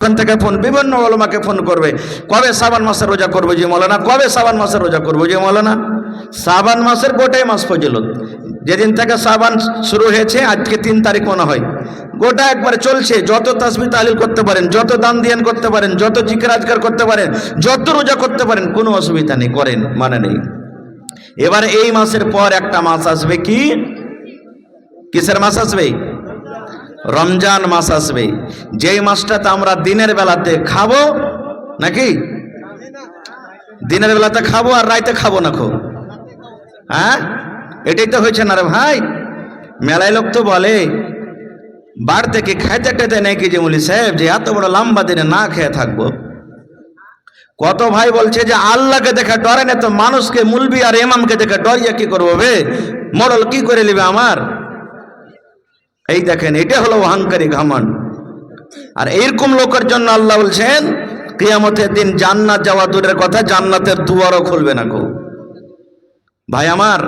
ওখান থেকে ফোন, বিভিন্ন ওলামাকে ফোন করবে, কবে শ্রাবণ মাসের রোজা করবো যে মৌলানা, কবে শ্রাবণ মাসের রোজা করবো যে মৌলানা। শ্রাবণ মাসের গোটাই মাস ফজিলত, যেদিন থেকে শ্রাবণ শুরু হয়েছে, আজকে 3 তারিখ মনে হয়, গোটা একবারে চলছে। যত তাসবিহ তাহলিল করতে পারেন, যত দান দিয়ান করতে পারেন, যত জিকির আজকার করতে পারেন, যত রোজা করতে পারেন, কোনো অসুবিধা নেই, করেন, মানে নেই। এবার এই মাসের পর একটা মাস আসবে, কি কিসের মাস আসবে? রমজান মাস আসবে। যেই মাসটাতে আমরা দিনের বেলাতে খাবো, নাকি দিনের বেলাতে খাবো আর রাইতে খাবো না, খো হ্যাঁ, এটাই তো হয়েছে না রে ভাই। মেলায় লোক তো বলে বার থেকে খাইতে খাইতে নাকি যে বলি সাহেব যে এত বড় লম্বা দিনে না খেয়ে থাকবো। কত ভাই বলছে যে আল্লাহকে দেখে ডরে না, তো মানুষকে, মুলবি আর ইমামকে দেখে ডরিয়া কি করবো বে, মডল কি করে নিবে আমার। এই দেখেন, এটা হলো অহংকারী ঘমন্ড। আর এইরকম লোকের জন্য আল্লাহ বলছেন কিয়ামতের দিন জান্নাত যাওয়া দূরের কথা, জান্নাতের দুয়ারও খুলবে না গো ভাই আমার।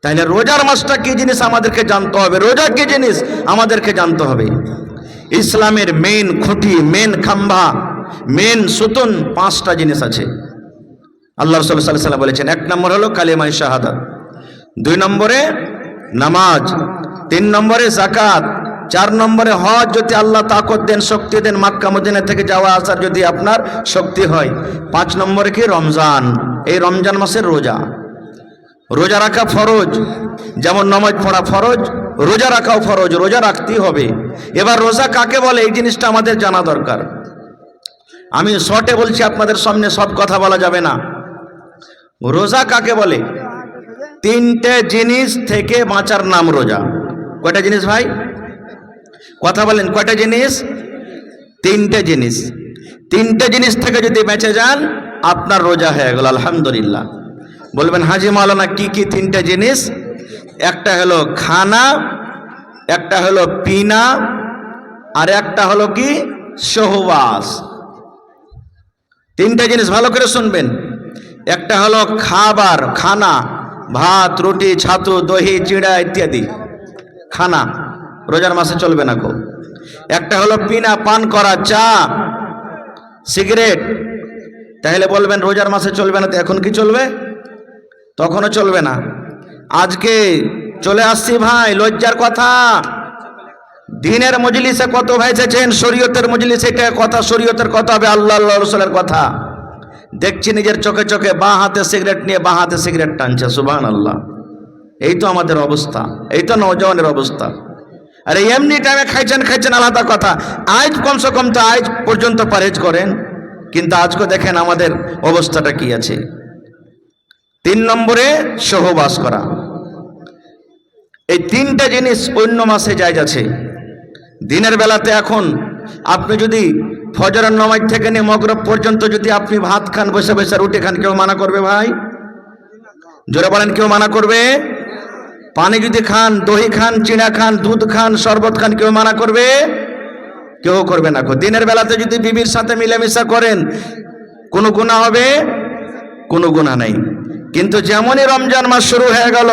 তাহলে রোজার মাসটা কি জিনিস আমাদেরকে জানতে হবে, রোজা কি জিনিস আমাদেরকে জানতে হবে। ইসলামের মেন খুঁটি, মেন খাম্বা, মেন সুতুন 5টা জিনিস আছে। আল্লাহ রাসূল সাল্লাল্লাহু আলাইহি ওয়াসাল্লাম বলেছেন, 1 নম্বর হলো কালিমায়ে শাহাদাত, 2 নম্বরে নামাজ, 3 নম্বরে যাকাত, 4 নম্বরে হজ যদি আল্লাহ তাকত দেন, শক্তি দেন, মক্কা মদিনা থেকে যাওয়া আসার যদি আপনার শক্তি হয়। 5 নম্বরে কি? রমজান। এই রমজান মাসের রোজা, রোজা রাখা ফরজ, যেমন নামাজ পড়া ফরজ, রোজা রাখাও ফরজ, রোজা রাখতেই হবে। এবার রোজা কাকে বলে এই জিনিসটা আমাদের জানা দরকার। আমি শর্টে বলছি, আপনাদের সামনে সব কথা বলা যাবে না। রোজা কাকে বলে? 3টে জিনিস থেকে বাঁচার নাম রোজা। কয়টা জিনিস ভাই? কথা বলেন, কয়টা জিনিস? 3টে জিনিস। 3টে জিনিস থেকে যদি বেঁচে যান, আপনার রোজা হয়ে গেল, আলহামদুলিল্লাহ। বলবেন হাজি মাওলানা কি কি 3টে জিনিস? একটা হলো খানা, একটা হলো পিনা, আর একটা হলো কি সহবাস। 3টে জিনিস ভালো করে শুনবেন। একটা হলো খাবার, খানা, ভাত, রুটি, ছাতু, দহি, চিড়া ইত্যাদি খানা, রোজার মাসে চলবে না গো। একটা হলো পিনা, পান করা, চা, সিগারেট। তাহলে বলবেন রোজার মাসে চলবে না, তো এখন কি চলবে? তখনও চলবে না। আজকে চলে আসছি ভাই, লজ্জার কথা, দিনের মজলিসে কত ভাই এসেছেন, শরীয়তের মজলিসে এটা কথা, শরীয়তের কথা হবে, আল্লাহ রাসূলের কথা। দেখছি নিজের চোখে চোখে বাঁ হাতে সিগারেট নিয়ে বাঁ হাতে সিগারেট টানছে, সুবহানাল্লাহ। এই তো আমাদের অবস্থা, এই তো নওজওয়ানের অবস্থা। আরে এমনি টাইমে খাইছেন আলাদা কথা, আজ কমসে কম তো আজ পর্যন্ত পরহেজ করেন, কিন্তু আজকে দেখেন আমাদের অবস্থাটা কি আছে। 3 নম্বরে সহবাস করা। এই 3টে জিনিস অন্য মাসে জায়েজ আছে। দিনের বেলাতে এখন আপনি যদি ফজরের নামাজ থেকে নিয়ে মাগরিব পর্যন্ত যদি আপনি ভাত খান, বসে বসে রুটি খান, কেউ মানা করবে ভাই? জোরে বলেন, কেউ মানা করবে? পানি যদি খান, দহি খান, চিড়া খান, দুধ খান, শরবত খান, কেউ মানা করবে? কেউ করবে না। দিনের বেলাতে যদি বিবির সাথে মিলেমিশা করেন, কোনো গুনাহ হবে? কোনো গুনাহ নাই। কিন্তু যেমনই রমজান মাস শুরু হয়ে গেল,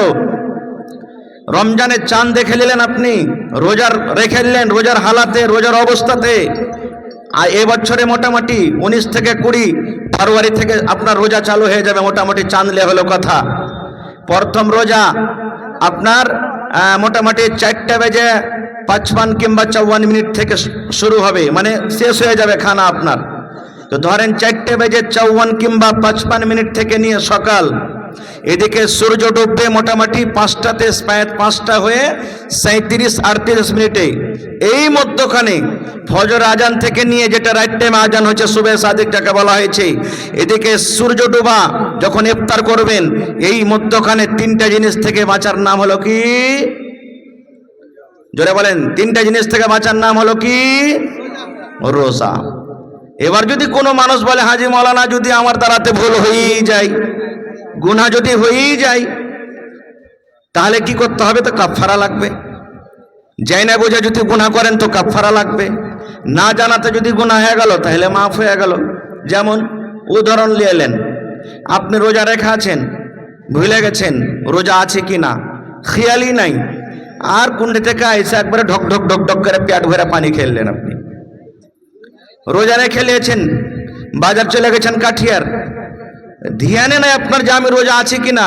রমজানের চাঁদ দেখে নিলেন আপনি, রোজার রেখে নিলেন, রোজার হালাতে, রোজার অবস্থাতে, আর এবছরে মোটামুটি 19 থেকে 20 ফেব্রুয়ারি থেকে আপনার রোজা চালু হয়ে যাবে, মোটামুটি চাঁদলে হলো কথা। প্রথম রোজা আপনার মোটামুটি 4:55 কিংবা 54 থেকে শুরু হবে, মানে শেষ হয়ে যাবে খানা আপনার। তো ধরেন 4:54 কিংবা 55 থেকে নিয়ে সকাল, এদিকে সূর্য ডুববে মোটামুটি 5টা হয়ে 37-38 মিনিটে। এই মধ্যখানে ফজর আজান থেকে নিয়ে, যেটা রাইট টাইম আজান হচ্ছে, সুবহে সাদিক যাকে বলা হয়েছে, এদিকে সূর্য ডোবা যখন ইফতার করবেন, এই মধ্যখানে 3টে জিনিস থেকে বাঁচার নাম হলো কি? জোরে বলেন, 3টে জিনিস থেকে বাঁচার নাম হলো কি? রোজা। এবার যদি কোনো মানুষ বলে হাজি মাওলানা যদি আমার দ্বারাতে ভুল হয়েই যায়, গুনাহ যদি হয়েই যায়, তাহলে কি করতে হবে? তো কাফারা লাগবে। যাই না বোঝা যদি গুনাহ করেন তো কাফারা লাগবে। না জানাতে যদি গুনাহ হয়ে গেল তাহলে মাফ হয়ে গেল। যেমন উদাহরণ নিয়ে এলেন, আপনি রোজা রেখে আছেন, ভুলে গেছেন রোজা আছে কি না, খেয়ালই নাই, আর কুণ্ডে থেকে এসে একবারে ঢক ঢক ঢক ঢক করে পেট ভরে পানি খেললেন আপনি। রোজা রেখে নিয়েছেন, বাজার চলে গেছেন কাঠিয়ার, ধ্যানে নাই আপনার যে আমি রোজা আছি কিনা,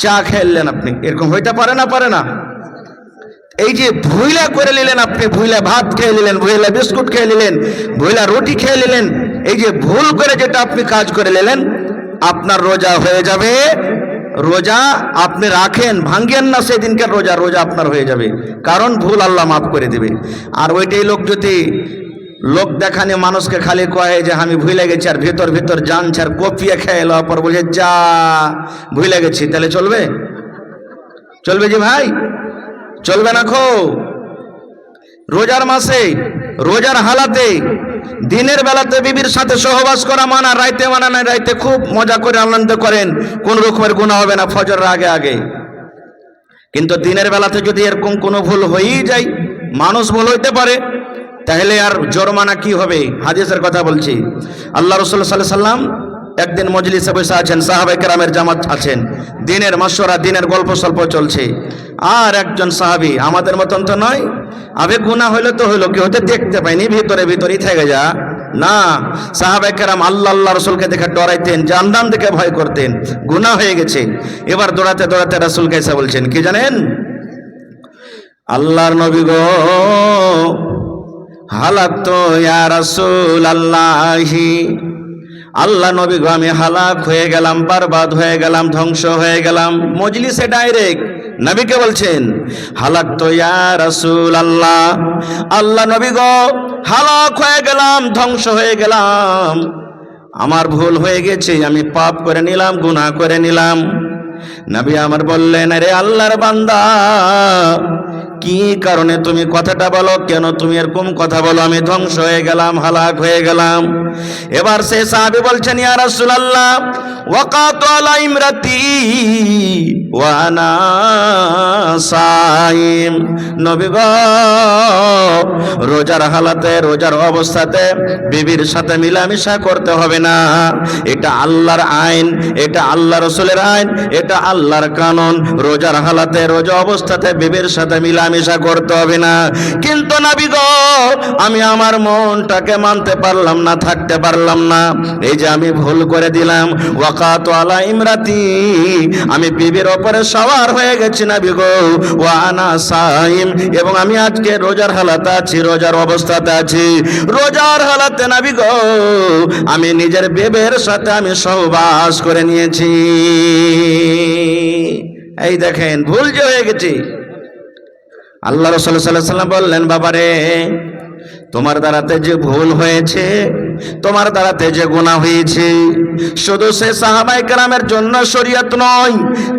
চা খেলেন আপনি, এরকম হইতে পারে না? পারে না? এই যে ভুইলা করে নিলেন আপনি, ভুইলা ভাত খেয়ে নিলেন, ভুইলা বিস্কুট খেয়ে নিলেন, ভুইলা রুটি খেয়ে নিলেন, এই যে ভুল করে যেটা আপনি কাজ করে নিলেন, আপনার রোজা হয়ে যাবে। রোজা আপনি রাখেন, ভাঙ্গেন না সেদিনকার রোজা, রোজা আপনার হয়ে যাবে, কারণ ভুল আল্লাহ মাফ করে দিবে। আর ওইটাই লোক যদি লোক দেখানে মানুষকে খালি কয়ে যে আমি ভুলে গেছি, আর ভিতর ভিতর জানছে, আর কপিয়ে খেয়ে এলো, পর বলছে যা ভুলে গেছি, তাহলে চলবে? চলবে যে ভাই? চলবে না। খো রোজার মাসে, রোজার হালাতে, দিনের বেলাতে বিবির সাথে সহবাস করা মানা, রাইতে মানা নাই। রাইতে খুব মজা করে আনন্দ করেন, কোন রকমের গুনাহ হবে না ফজরের আগে আগে। কিন্তু দিনের বেলাতে যদি এরকম কোনো ভুল হয়েই যায়, মানুষ ভুল হইতে পারে, তাহলে আর জরিমানা কি হবে? হাদিসের কথা বলছি। আল্লাহ রাসূল সাল্লাল্লাহু আলাইহি সাল্লাম একদিন মজলিসে বসে আছেন, সাহাবায়ে কেরামের জামাত আছেন, দিনের মাশওয়ারা, দিনের গল্প সল্প চলছে। আর একজন সাহাবী, আমাদের মতন তো নয়, আবে গুনাহ হইলো তো হইলো, কি হতে দেখতে পাইনি, ভিতরে ভিতরেই থেকে যা না। সাহাবায়ে কেরাম আল্লাহ রাসূলকে দেখে ডরাইতেন, জাহান্নাম দেখে ভয় করতেন, গুনাহ হয়ে গেছে। এবার দৌড়াতে দৌড়াতে রাসূলকে এসে বলছেন, কি জানেন? আল্লাহর নবী গো, হালাক তো ইয়া রাসূলুল্লাহি, আল্লাহ নবী গো আমি হালাক হয়ে গেলাম, বরবাদ হয়ে গেলাম, ধ্বংস হয়ে গেলাম। মজলিসে ডাইরেক্ট নবীকে বলছেন হালাক তো ইয়া রাসূলুল্লাহ, আল্লাহ নবী গো হালাক হয়ে গেলাম, ধ্বংস হয়ে গেলাম, আমার ভুল হয়ে গেছে, আমি পাপ করে নিলাম, গুনাহ করে নিলাম। নবী আমার বললেন, আরে আল্লাহর বান্দা, কি কারণে তুমি কথাটা বলো, কেন তুমি এরকম কথা বলো, আমি ধ্বংস হয়ে গেলাম, হালাক হয়ে গেলাম। এবার সে সাহাবী বলছেন, ইয়া রাসূলুল্লাহ ওয়াকাতু আলা ইমরাতি ওয়া আনা সাইম, নবী গো রোজার হালাতে, রোজার অবস্থাতে বিবির সাথে মিলামিশা করতে হবে না, এটা আল্লাহর আইন, এটা আল্লাহ রাসূলের আইন, এটা আল্লাহর কানুন। রোজার হালাতে, রোজা অবস্থাতে বিবির সাথে মিলামিশা করতে হবে না। কিন্তু নবী গো আমি আমার মনটাকে মানতে পারলাম না, থাকতে পারলাম না, এই যে আমি ভুল করে দিলাম, ওয়াকাতু আলা ইমরাতি, আমি বিবির উপরে সওয়ার হয়ে গেছি নবী গো, ওয়া আনা সাইম, এবং আমি আজকে রোজার হালাতে আছি, রোজার অবস্থাতে আছি। রোজার হালাতে নবী গো আমি নিজের বিবির সাথে আমি সহবাস করে নিয়েছি। এই দেখেন ভুল যে হয়ে গেছে। আল্লাহ রাসূল সাল্লাল্লাহু আলাইহি ওয়াসাল্লাম বললেন, বাবারে তোমার দ্বারাতে যে ভুল হয়েছে, তোমার দ্বারাতে যে গুনাহ হয়েছে, শুধু সে সাহাবায়ে কেরামের জন্য শরীয়ত নয়,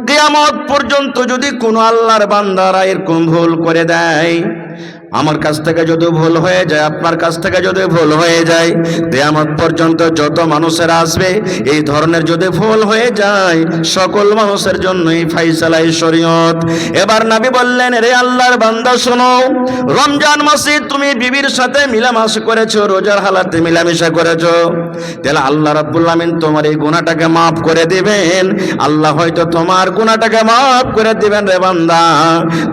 কিয়ামত পর্যন্ত যদি কোনো আল্লাহর বান্দারা এরকম ভুল করে দেয়, আমার কাছ থেকে যদি ভুল হয়ে যায়, আপনার কাছ থেকে যদি ভুল হয়ে যায়, কিয়ামত পর্যন্ত যত মানুষের আসবে এই ধরনের যদি ভুল হয়ে যায়, সকল মানুষের জন্যই ফায়সালাই শরীয়ত। এবার নবী বললেন, রে আল্লাহর বান্দা শোনো, রমজান মাসে তুমি বিবির সাথে মিলামেশা করেছো, রোজার হালাতে মিলামেশা করেছো, তাহলে আল্লাহ রাব্বুল আমিন তোমার এই গুনাহটাকে মাফ করে দিবেন। আল্লাহ হয়তো তোমার গুনাহটাকে মাফ করে দিবেন রে বান্দা,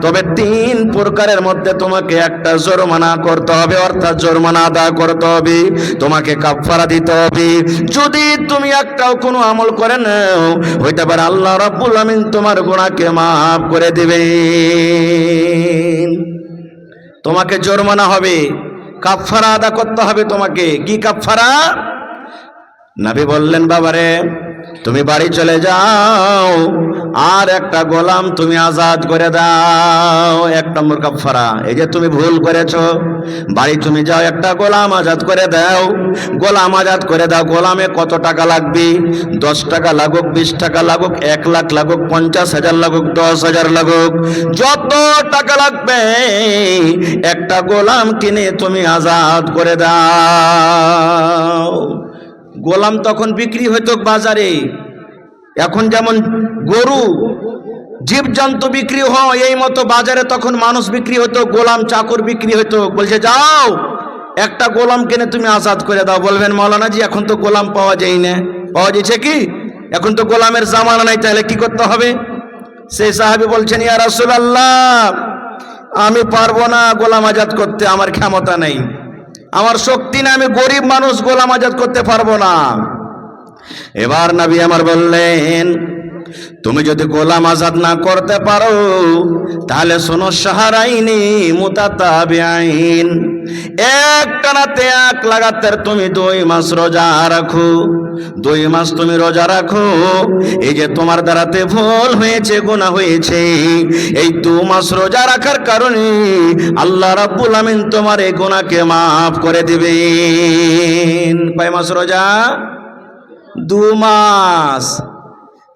তবে 3 প্রকারের মধ্যে তোমাকে একটা জরিমানা করতে হবে, অর্থাৎ জরিমানা আদা করতে হবে, তোমাকে কাফারা দিতে হবে। যদি তুমি একটাও কোনো আমল করে নাও, হইতে পারে আল্লাহ রাব্বুল আমিন তোমার গুনাহকে মাফ করে দিবেন। তোমাকে জরিমানা হবে, কাফারা আদা করতে হবে তোমাকে। কি কাফারা? নবী বললেন, বাবারে তুমি বাড়ি চলে যাও, আর একটা গোলাম তুমি আজাদ করে দাও। 1 নম্বর কাফারা। এই যে তুমি ভুল করেছো, বাড়ি তুমি যাও, একটা গোলাম আজাদ করে দাও। গোলাম আজাদ করে দাও। গোলামে কত টাকা লাগবে? 10 টাকা লাগুক, 20 টাকা লাগুক, 1 লাখ লাগুক, 50,000 লাগুক, 10,000 লাগুক, যত টাকা লাগবে একটা গোলাম কিনে তুমি আজাদ করে দাও। গোলাম তখন বিক্রি হইতো বাজারে, এখন যেমন গরু জীবজন্তু বিক্রি হয়, এই মতো বাজারে তখন মানুষ বিক্রি হতো, গোলাম চাকর বিক্রি হতো। বলছে যাও একটা গোলাম কিনে তুমি আজাদ করে দাও। বলবেন মাওলানা জি এখন তো গোলাম পাওয়া যায় না। পাওয়া যাচ্ছে কি? এখন তো গোলামের জামানা নাই, তাহলে কি করতে হবে? সেই সাহাবী বলছেন, ইয়া রাসূলুল্লাহ আমি পারবো না গোলাম আজাদ করতে, আমার ক্ষমতা নেই। আমার শক্তি না, আমি গরিব মানুষ, গোলাম আজাদ করতে পারবো না। এবার নবী আমার বললেন, তুমি যদি গোলাম আজাদ না করতে পারো তাহলে শোনো, শাহরাইনি মুতাতাবিআইন, একটানাতে এক লাগাতার তুমি 2 মাস রোজা রাখো। 2 মাস তুমি রোজা রাখো। এই যে তোমার দ্বারাতে ভুল হয়েছে, গুনাহ হয়েছে, এই 2 মাস রোজা রাখার কারণে আল্লাহ রাব্বুল আমিন তোমার এই গুনাহকে মাফ করে দিবেন। কয় মাস রোজা? 2 মাস।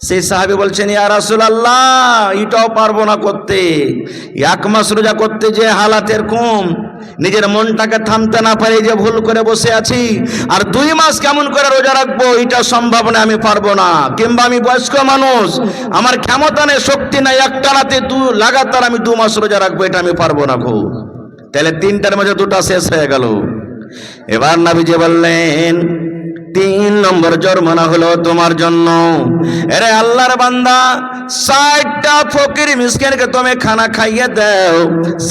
সেই সাহাবী বলছেন, ইয়া রাসূলুল্লাহ, এটাও পারবো না করতে। 1 মাস রোজা করতে যে হালাত এরকম, নিজের মনটাকে থামতে না পারে যে ভুল করে বসে আছি, আর 2 মাস কেমন করে রোজা রাখবো, এটা সম্ভব না, আমি পারবো না। কিংবা আমি বয়স্ক মানুষ, আমার ক্ষমতা নেই, শক্তি নাই, একটানাতে লাগাতার আমি 2 মাস রোজা রাখবো, এটা আমি পারবো না গো। তাহলে 3টার মধ্যে 2টা শেষ হয়ে গেল। এবার নবীজি বললেন, 3 নম্বর জরিমানা হলো তোমার জন্য। আরে আল্লাহর বান্দা, 60টা ফকির মিসকিনকে তুমি খানা খাইয়ে দাও,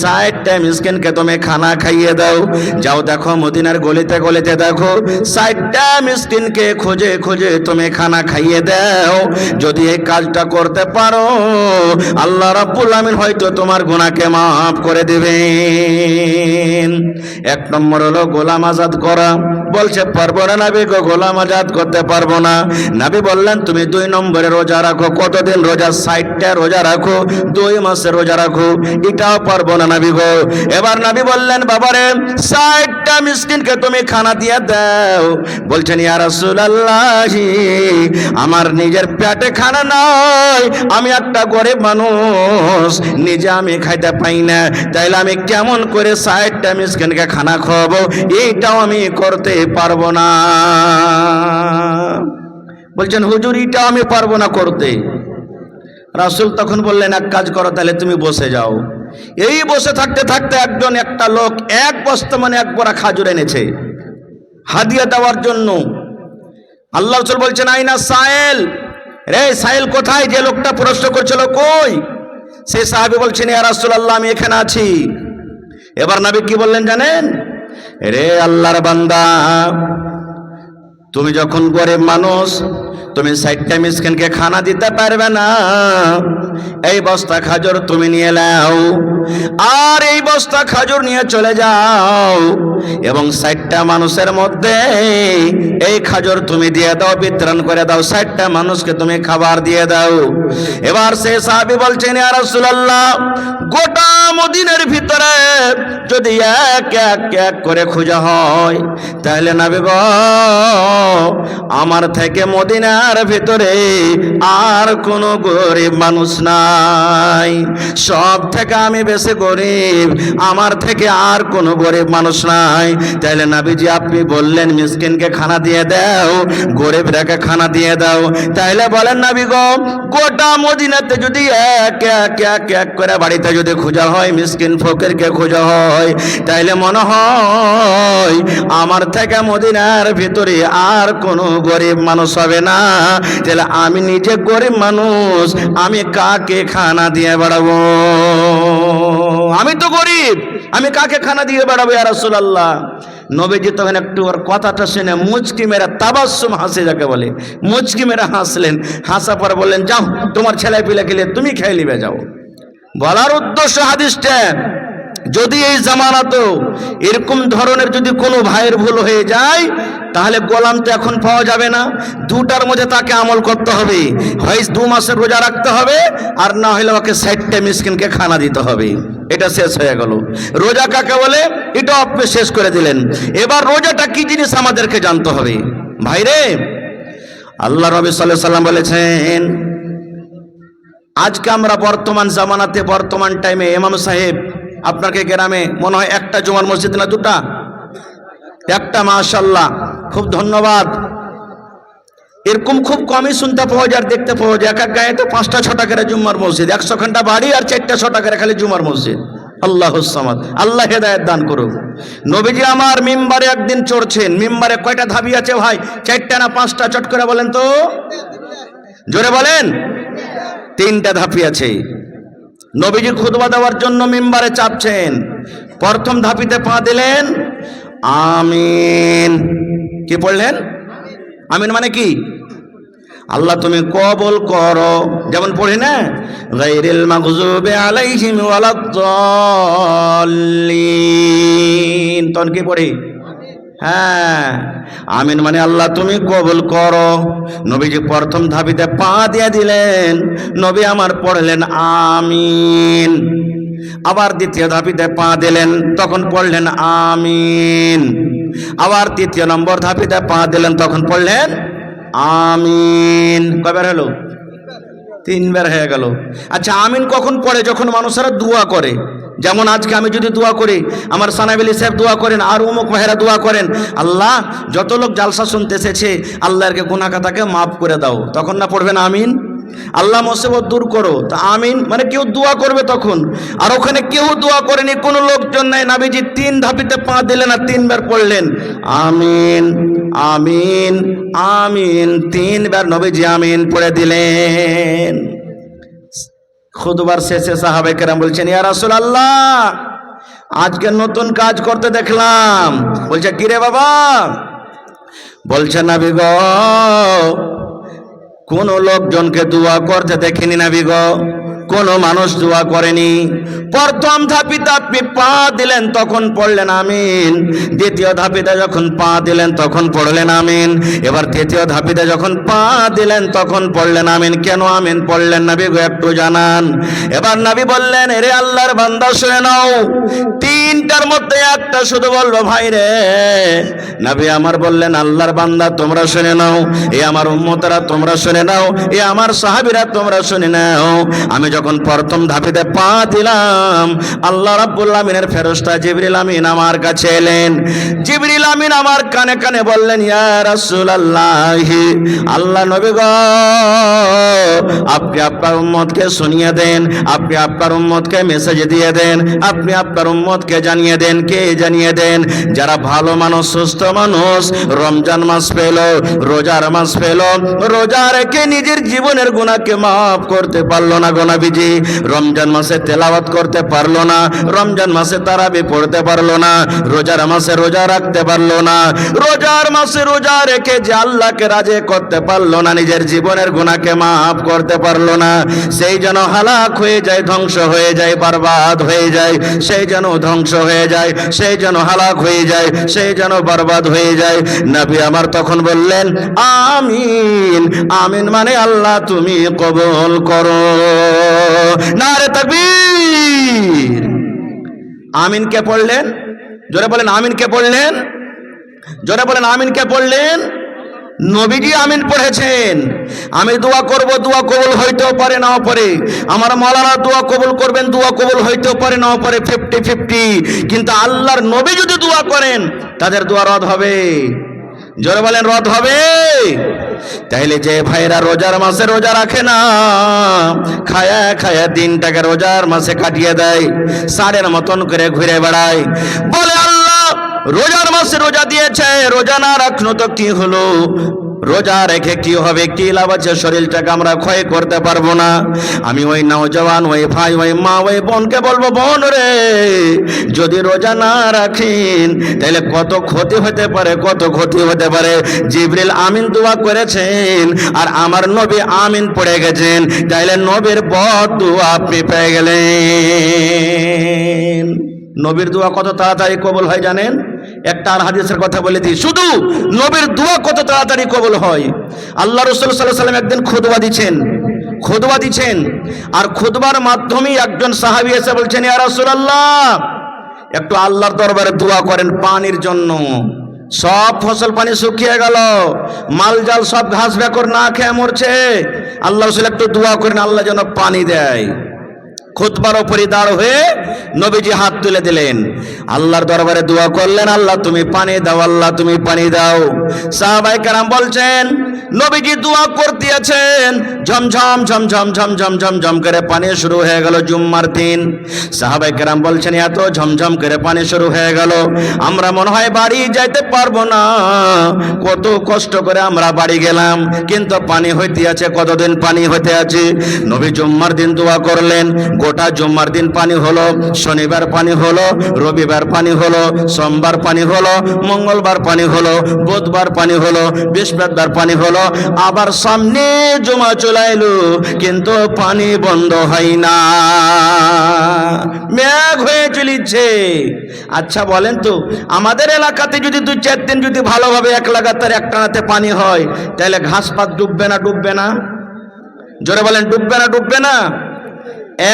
60টা মিসকিনকে তুমি খানা খাইয়ে দাও। যাও দেখো মদিনার গলিতে গলিতে দেখো, 60টা মিসকিনকে খুঁজে খুঁজে তুমি খানা খাইয়ে দাও। যদি এই কাজটা করতে পারো, আল্লাহ রাব্বুল আমিন হয়তো তোমার গুনাহকে মাফ করে দিবেন। 1 নম্বর হলো গোলাম আজাদ করা। বলছে পারবো না নবী গো, গোলাম আজাদ করতে পারবো না। নবী বললেন, তুমি 2 নম্বরে রোজা রাখো। কতদিন রোজা? 60টা রোজা রাখো, 2 মাসের রোজা রাখো, এটাও পারবো না নবী গো। এবার নবী বললেন, বাবারে 60টা মিসকিনকে তুমি খানা দিয়ে দাও। বলছেন, ইয়া রাসূলুল্লাহ, আমার নিজের পেটে খানা নাই, আমি একটা গরিব মানুষ, নিজে আমি খাইতে পাই না, তাইলে আমি কেমন করে 60টা মিসকিনকে খানা খাওয়াবো? এইটাও আমি করতে পারবো না। বলছেন, হুজুর এটাও আমি পারবো না করতে। রাসূল তখন বললেন, এক কাজ করো, তাহলে তুমি বসে যাও। এই বসে থাকতে থাকতে একটা লোক 1 বস্তা মানে 1 বড়া খাজুর এনেছে হাদিয়া দেওয়ার জন্য। আল্লাহ রাসূল বলছেন, আইনা সাইল, রে সাইল কোথায়? যে লোকটা প্রশ্ন করছিল, কই? সেই সাহাবী বলছেন, ইয়া রাসূলুল্লাহ, আমি এখানে আছি। এবার নবী কি বললেন জানেন? রে আল্লাহর বান্দা, তুমি যখন গরিব মানুষ, তুমি 60টা মিসকিনকে খানা দিতে পারবে না, এই বস্তা খাজুর তুমি নিয়ে নাও, আর এই বস্তা খাজুর নিয়ে চলে যাও, এবং 60টা মানুষের মধ্যে এই খাজুর তুমি দিয়ে দাও, বিতরণ করে দাও, 60টা মানুষকে তুমি খাবার দিয়ে দাও। এবার সেই সাহাবী বলছেন, ইয়া রাসূলুল্লাহ, গোটা মদিনার ভিতরে যদি এক এক এক করে খোঁজা হয়, তাহলে নবী গো, আমার থেকে মদিনার ভিতরে আর কোনো গরিব মানুষ নাই, সব থেকে আমি বেশি গরিব, আমার থেকে আর কোনো গরিব মানুষ নাই। তাইলে নবীজি আপনি বললেন মিসকিনকে খানা দিয়ে দাও, গরিবরাকে খানা দিয়ে দাও, তাইলে বলেন নবী গো, গোটা মদিনাতে যদি এক এক এক এক করে বাড়িতে যদি খোঁজা হয়, মিসকিন ফকিরকে খোঁজা হয়, তাইলে মনে হয় আমার থেকে মদিনার ভিতরে আর কোনো গরিব মানুষ হবে না। তাহলে আমি নিজে গরিব মানুষ, আমি কাকে খানা দিয়ে বেড়াবো? আমি তো গরিব, আমি কাকে খানা দিয়ে বেড়াবো ইয়া রাসূলুল্লাহ? নবীজি তখন একটু ওর কথাটা শুনে মুচকি মেরে, তাবাসসুম হাসি যাকে বলে, মুচকি মেরে হাসলেন। হাসা পরে বললেন, যাও তোমার ছেলে পিলে খেলে তুমি খেয়ে নিবে যাও। বলার উদ্দেশ্য হাদিসটা, যদি এই জামানাতে এরকম ধরনের যদি কোনো ভাইয়ের ভুল হয়ে যায়, তাহলে গোলাম তো এখন পাওয়া যাবে না, 2টার মধ্যে তাকে আমল করতে হবে, হয় 2 মাসের রোজা রাখতে হবে, আর না হলে ওকে 60টা মিসকিনকে খানা দিতে হবে। এটা শেষ হয়ে গেল। রোজা কাকে বলে এটা আপনি শেষ করে দিলেন। এবার রোজাটা কি জিনিস আমাদেরকে জানতে হবে ভাইরে। আল্লাহ নবী সাল্লাল্লাহু আলাইহি ওয়াসাল্লাম বলেছেন, আজকে আমরা বর্তমান জামানাতে, বর্তমান টাইমে ইমাম সাহেব, আপনাকে গ্রামে মনে হয় 1টা জুমার মসজিদ না 2টা? 1টা, মাশাআল্লাহ, খুব ধন্যবাদ। এরকম খুব কমই শুনতে পাওয়া যায়, দেখতে পাওয়া যায়। এক এক গায়ে তো 5টা 6টা করে জুমার মসজিদ, 100খানটা বাড়ি আর 4টা 6টা করে খালি জুমার মসজিদ। আল্লাহুস সামাদ, আল্লাহ হেদায়েত দান করুক। নবীজি আমার মিম্বারে একদিন চড়ছেন। মিম্বারে কয়টা ধাবি আছে ভাই? 4টা না 5টা? চট করে বলেন তো, জোরে বলেন। 3টা ধাপি আছে। নবীজি খুতবা দেওয়ার জন্য মিম্বারে চাপছেন। প্রথম ধাপিতে পা দিলেন, আমিন। কি পড়লেন? আমিন মানে কি? আল্লাহ তুমি কবুল করো। যেমন পড়ি না, গায়রিল মাগযুবি আলাইহিম ওয়ালাদ-দাল্লিন, তখন কি পড়ি? হ্যাঁ, আমিন মানে আল্লাহ তুমি কবুল করো। নবীজি প্রথম ধাবিতে পা দিয়ে দিলেন, নবী আমার পড়লেন আমিন। আবার দ্বিতীয় ধাপিতে পা দিলেন, তখন পড়লেন আমিন। আবার তৃতীয় নম্বর ধাপিতে পা দিলেন, তখন পড়লেন আমিন। কয়বার হলো? 3 বার হয়ে গেল। আচ্ছা, আমিন কখন পড়ে? যখন মানুষেরা দোয়া করে। যেমন আজকে আমি যদি দোয়া করি, আমার সানাবিলি সাহেব দোয়া করেন, আর অমুক ভাইরা দোয়া করেন, আল্লাহ যত লোক জালসা শুনতে এসেছে আল্লাহকে গুনাহ খাতাকে মাফ করে দাও, তখন না পড়বেন আমিন? আল্লাহ মুসিবত দূর করো, তা আমিন মানে কেউ দোয়া করবে তখন। আর ওখানে কেউ দোয়া করেনি, কোনো লোকজন নাই। নবীজি 3 ধাপিতে পা দিলেন আর 3 বার পড়লেন আমিন আমিন আমিন। 3 বার নবীজি আমিন পড়ে দিলেন। খুতবার শেষে সাহাবায়ে কেরাম বলছেন, ইয়া রাসূলুল্লাহ, আজকে নতুন কাজ করতে দেখলাম। বলছে কি রে বাবা? বলছে নবী গো, কোন লোকজনকে দোয়া করতে দেখিনি নবী গো, কোন মানুষ দোয়া করেনি। প্রথম ধাপিতে আপনি পা দিলেন, তখন পড়লেন আমিন। দ্বিতীয় ধাপিতে যখন পা দিলেন, তখন পড়লেন আমিন। এবার তৃতীয় ধাপিতে যখন পা দিলেন, তখন পড়লেন আমিন। কেন আমিন পড়লেন নবী গো, একটু জানান। এবার নবী বললেন, এরে আল্লাহর বান্দা শুনে নাও, 3টার মধ্যে একটা শুধু বলবো ভাই রে। নবী আমার বললেন, আল্লাহর বান্দা তোমরা শুনে নাও, এ আমার উম্মতরা তোমরা শুনে নাও, এ আমার সাহাবীরা তোমরা শুনে নাও। আমি যখন প্রথম ধাপিতে পা দিলাম, আল্লাহ রাব্বুল আমিনের ফেরেশতা জিবরিল আমিন আমার কাছে এলেন। জিবরিল আমিন আমার কানে কানে বললেন, ইয়া রাসূলুল্লাহ, আল্লাহ নবী গো, আপনি আপনার উম্মতকে শুনিয়ে দেন, আপনি আপনার উম্মতকে মেসেজ দিয়ে দেন, আপনি আপনার উম্মতকে জানিয়ে দেন। কে জানিয়ে দেন? যারা ভালো মানুষ, সুস্থ মানুষ, রমজান মাস পেল, রোজার মাস পেল, রোজা রেখে নিজের জীবনের গুনাহকে মাফ করতে পারলো না গো নবীজি, রমজান মাসে তেলাওয়াত করতে পারলো না, রমজান মাসে তারাবি পড়তে পারলো না, রোজার মাসে রোজা রাখতে পারলো না, রোজার মাসে রোজা রেখে যে আল্লাহকে রাজি করতে পারলো না, নিজের জীবনের গুনাহকে মাফ করতে পারলো না, সেই যেন হালাক হয়ে যায়, ধ্বংস হয়ে যায়, বরবাদ হয়ে যায়। সেই যেন ধ্বংস হয়ে যায়, সেই যেন হালাক হয়ে যায়, সেই যেন বরবাদ হয়ে যায়। নবী আমার তখন বললেন আমিন। আমিন মানে আল্লাহ তুমি কবুল করো। নারে তাকবীর। আমিন কে পড়লেন? জোরে বলেন আমিন কে পড়লেন? জোরে বলেন আমিন কে পড়লেন? নবীজি আমিন পড়েছেন। আমি দোয়া করব, দোয়া কবুল হইতেও পারে নাও পারে। আমার মাওলানা দোয়া কবুল করবেন, দোয়া কবুল হইতেও পারে নাও পারে, 50-50। কিন্তু আল্লাহর নবী যদি দোয়া করেন, তাদের দোয়া রদ হবে। জোরে বলেন রদ হবে। তাইলে যে ভাইরা রোজার মাসে রোজা রাখে না, খায়া খায়া দিনটাকে রোজার মাসে কাটিয়ে দেয়, সাড়ের মতন করে ঘুরে বেড়ায়, বলে আল্লাহ রোজার মাসে রোজা দিয়েছে, রোজা না রাখলো তো কি হলো, রোজা রেখে কি হবে, কি লাভ আছে, শরীরটাকে আমরা ক্ষয় করতে পারবো না। আমি ওই নওজওয়ান, ওই ভাই, ওই মা, ওই বোনকে বলবো, বোন রে, যদি রোজা না রাখেন তাহলে কত ক্ষতি হতে পারে, কত ক্ষতি হতে পারে। জিবরিল আমিন দোয়া করেছেন আর আমার নবী আমিন পড়ে গেছেন, তাইলে নবীর বদদোয়া আপনি পেয়ে গেলেন। নবীর দোয়া কত তাড়াতাড়ি কবুল হয় জানেন? একটা আর হাদিসের কথা বলে দিই, শুধু নবীর দোয়া কত তাড়াতাড়ি কবুল হয়। আল্লাহ রাসূল সাল্লাল্লাহু আলাইহি ওয়াসাল্লাম একদিন খুতবা দিচ্ছেন, আর খুতবার মাধ্যমে একজন সাহাবী এসে বলছেন, ইয়া রাসূলুল্লাহ, একটু আল্লাহর দরবারে দোয়া করেন পানির জন্য। সব ফসল পানি শুকিয়ে গেল, মালজাল সব ঘাস বেকর না খেয়ে মরছে, আল্লাহ রাসূল একটু দোয়া করেন, আল্লাহ যেন পানি দেয়। খুতবার উপরে দাঁড় হয়ে নবীজি হাত তুলে দিলেন, আল্লাহর দরবারে দোয়া করলেন, আল্লাহ তুমি পানি দাও, আল্লাহ তুমি পানি দাও। সাহাবায়ে কেরাম বলছেন, নবীজি দোয়া করতে আছেন, ঝমঝম ঝমঝম ঝমঝম ঝমঝম করে পানি শুরু হয়ে গেল। জুম্মার দিন সাহাবায়ে কেরাম বলছেন, এত ঝমঝম করে পানি শুরু হয়ে গেল, আমরা মনে হয় বাড়ি যাইতে পারবো না, কত কষ্ট করে আমরা বাড়ি গেলাম, কিন্তু পানি হইতে আছে, কতদিন পানি হইতে আছে। নবী জুম্মার দিন দোয়া করলেন, গোটা জুম্মার দিন পানি হলো, শনিবার পানি হলো, রবিবার পানি হলো, সোমবার পানি হলো, মঙ্গলবার পানি হলো, বুধবার পানি হলো, বৃহস্পতিবার পানি হলো, আবার সামনে জুমা চলে এলো কিন্তু পানি বন্ধ হয় না, মেঘ হয়ে চলিছে। আচ্ছা বলেন তো, আমাদের এলাকাতে যদি 2-4 দিন যদি ভালোভাবে এক লাগাতার একটানাতে পানি হয় তাহলে ঘাস পাত ডুববে না? ডুববে না? জোরে বলেন, ডুববে না? ডুববে না?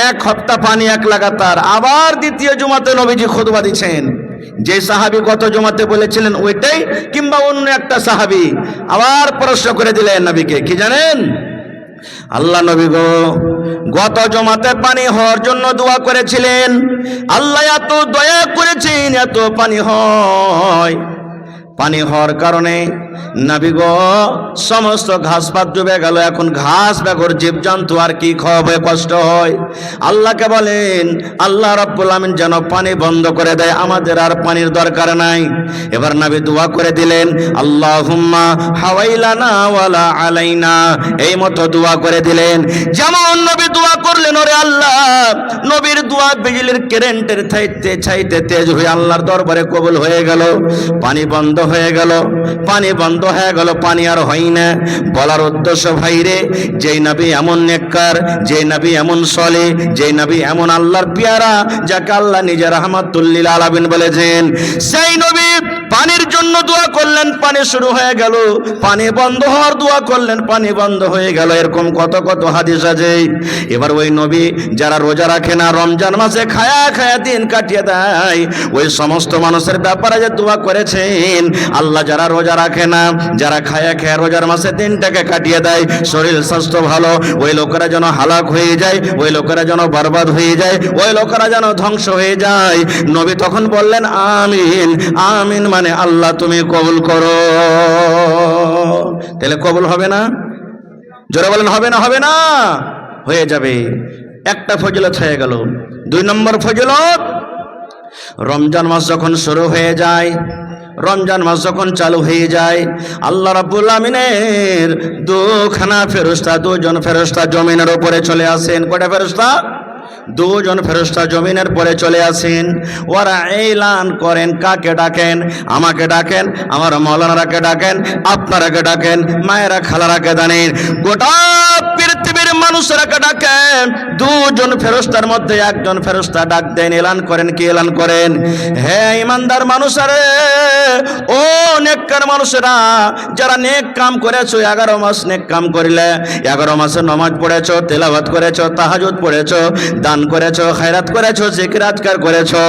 এক সপ্তাহ পানি এক লাগাতার। আবার দ্বিতীয় জুমাতে নবীজি খুতবা দিচ্ছেন, যে সাহাবী গত জুমাতে বলেছিলেন ওইটাই কিংবা অন্য একটা সাহাবী আবার প্রশ্ন করে দিলেন নবীকে, কি জানেন? আল্লাহ নবী গো, গত জমাতে পানি হওয়ার জন্য দোয়া করেছিলেন, আল্লাহ এত দয়া করেছেন, এত পানি হয়, পানি হওয়ার কারণে নবী গো সমস্ত ঘাস পাত ডুবে গেল, এখন ঘাস বেগর জীবজন্তু আর কি খাওয়াবে, কষ্ট হয়। আল্লাহকে বলেন আল্লাহ রাব্বুল আমিন যেন পানি বন্ধ করে দেয়, আমাদের আর পানির দরকার নাই। এবার নবী দোয়া করে দিলেন, আল্লাহুম্মা হাওয়াইলানা ওয়ালা আলাইনা, এই মতো দোয়া করে দিলেন। যেমন নবী দোয়া করলেন, ওরে আল্লাহ, নবীর দোয়া বিজলির কারেন্টের চাইতে তেজ হয়ে আল্লাহর দরবারে কবুল হয়ে গেল, পানি বন্ধ হয়ে গেল, পানি বন্ধ হয়ে গেল, পানি আর হয় না। বলার উদ্দেশ্য ভাইরে, যেই নবী এমন নেককার, যেই নবী এমন সলে, যেই নবী এমন আল্লাহর পেয়ারা, যাকে আল্লাহ নিজে রাহমাতুল লিল আলামিন বলেছেন, সেই নবী পানির জন্য দোয়া করলেন, পানি শুরু হয়ে গেল, পানি বন্ধ হওয়ার দোয়া করলেন, পানি বন্ধ হয়ে গেল। এরকম কত কত হাদিস আছে। এবার ওই নবী যারা রোজা রাখে না, রমজান মাসে খায়া খায়া দিন কাটিয়ে দেয়, ওই সমস্ত মানুষের ব্যাপারে যে দোয়া করেছেন, আল্লাহ যারা রোজা রাখে না, যারা খায়া খায়া রোজার মাসে দিনটাকে কাটিয়ে দেয়, শরীর স্বাস্থ্য ভালো, ওই লোকেরা যেন হালাক হয়ে যায়, ওই লোকেরা যেন বরবাদ হয়ে যায়, ওই লোকেরা যেন ধ্বংস হয়ে যায়। নবী তখন বললেন আমিন, আমিন মানে আল্লাহ তুমি কবুল করো। তাহলে কবুল হবে না? জোরে বলেন, হবে না? হবে না? হয়ে যাবে। একটা ফজিলত হয়ে গেল। 2 নম্বর ফজিলত, রমজান মাস যখন শুরু হয়ে যায়, রমজান মাস যখন চালু হয়ে যায়, আল্লাহ রাব্বুল আমিনের দুখানা ফেরেশতা, 2 জন ফেরেশতা জমিনের উপরে চলে আসেন। কয়টা ফেরেশতা? 2 জন ফেরেশতা জমিনের পরে চলে আসেন। ওরা এলান করেন, কাকে ডাকেন? আমাকে ডাকেন, আমার মাওলানারাকে ডাকেন, আপনারাকে ডাকেন, মায়েরা খালারাকে ডাকেন, গোটা পৃথিবীর মানুষরাকে ডাকেন। 2 জন ফেরেশতার মধ্যে 1 জন ফেরেশতা ডাক দেন, এলান করেন। কি এলান করেন? হে ইমানদার মানুষেরা, ও নেককার মানুষেরা, যারা নেক কাম করেছো, 11 মাস নেক কাম করিলে, 11 মাসে নামাজ পড়েছো, তেলাওয়াত করেছো, তাহাজ্জুদ পড়েছো, দান করেছো, খায়রাত করেছো, জিকির আজকার করেছো,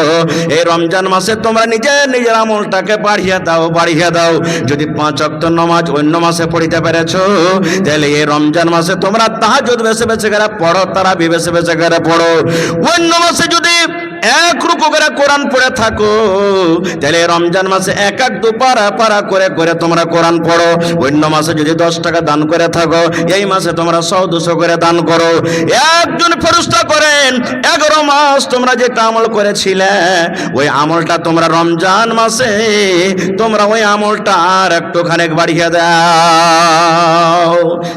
এই রমজান মাসে তোমরা নিজের আমলটাকে বাড়িয়ে দাও, বাড়িয়ে দাও। যদি 5 ওয়াক্ত নামাজ অন্য মাসে পড়িতে পেরেছো, তাহলে এই রমজান মাসে তোমরা তাহাজ্জুদ বেশি বেশি করে পড়ো, তারাবি বেশি বেশি করে পড়ো। অন্য মাসে যদি 1 রুকু করে কোরআন পড়ে থাকো, তাহলে রমজান মাসে 1-2 পারা করে তোমরা কোরআন পড়ো। অন্য মাসে যদি 10 টাকা দান করে থাকো, এই মাসে তোমরা 100-200 করে দান করো। একজন ফেরেশতা করেন 11 মাস তোমরা যেটা আমল করেছিলে, ওই আমলটা তোমরা রমজান মাসে তোমরা ওই আমলটা আর একটুখানি বাড়িয়ে দাও।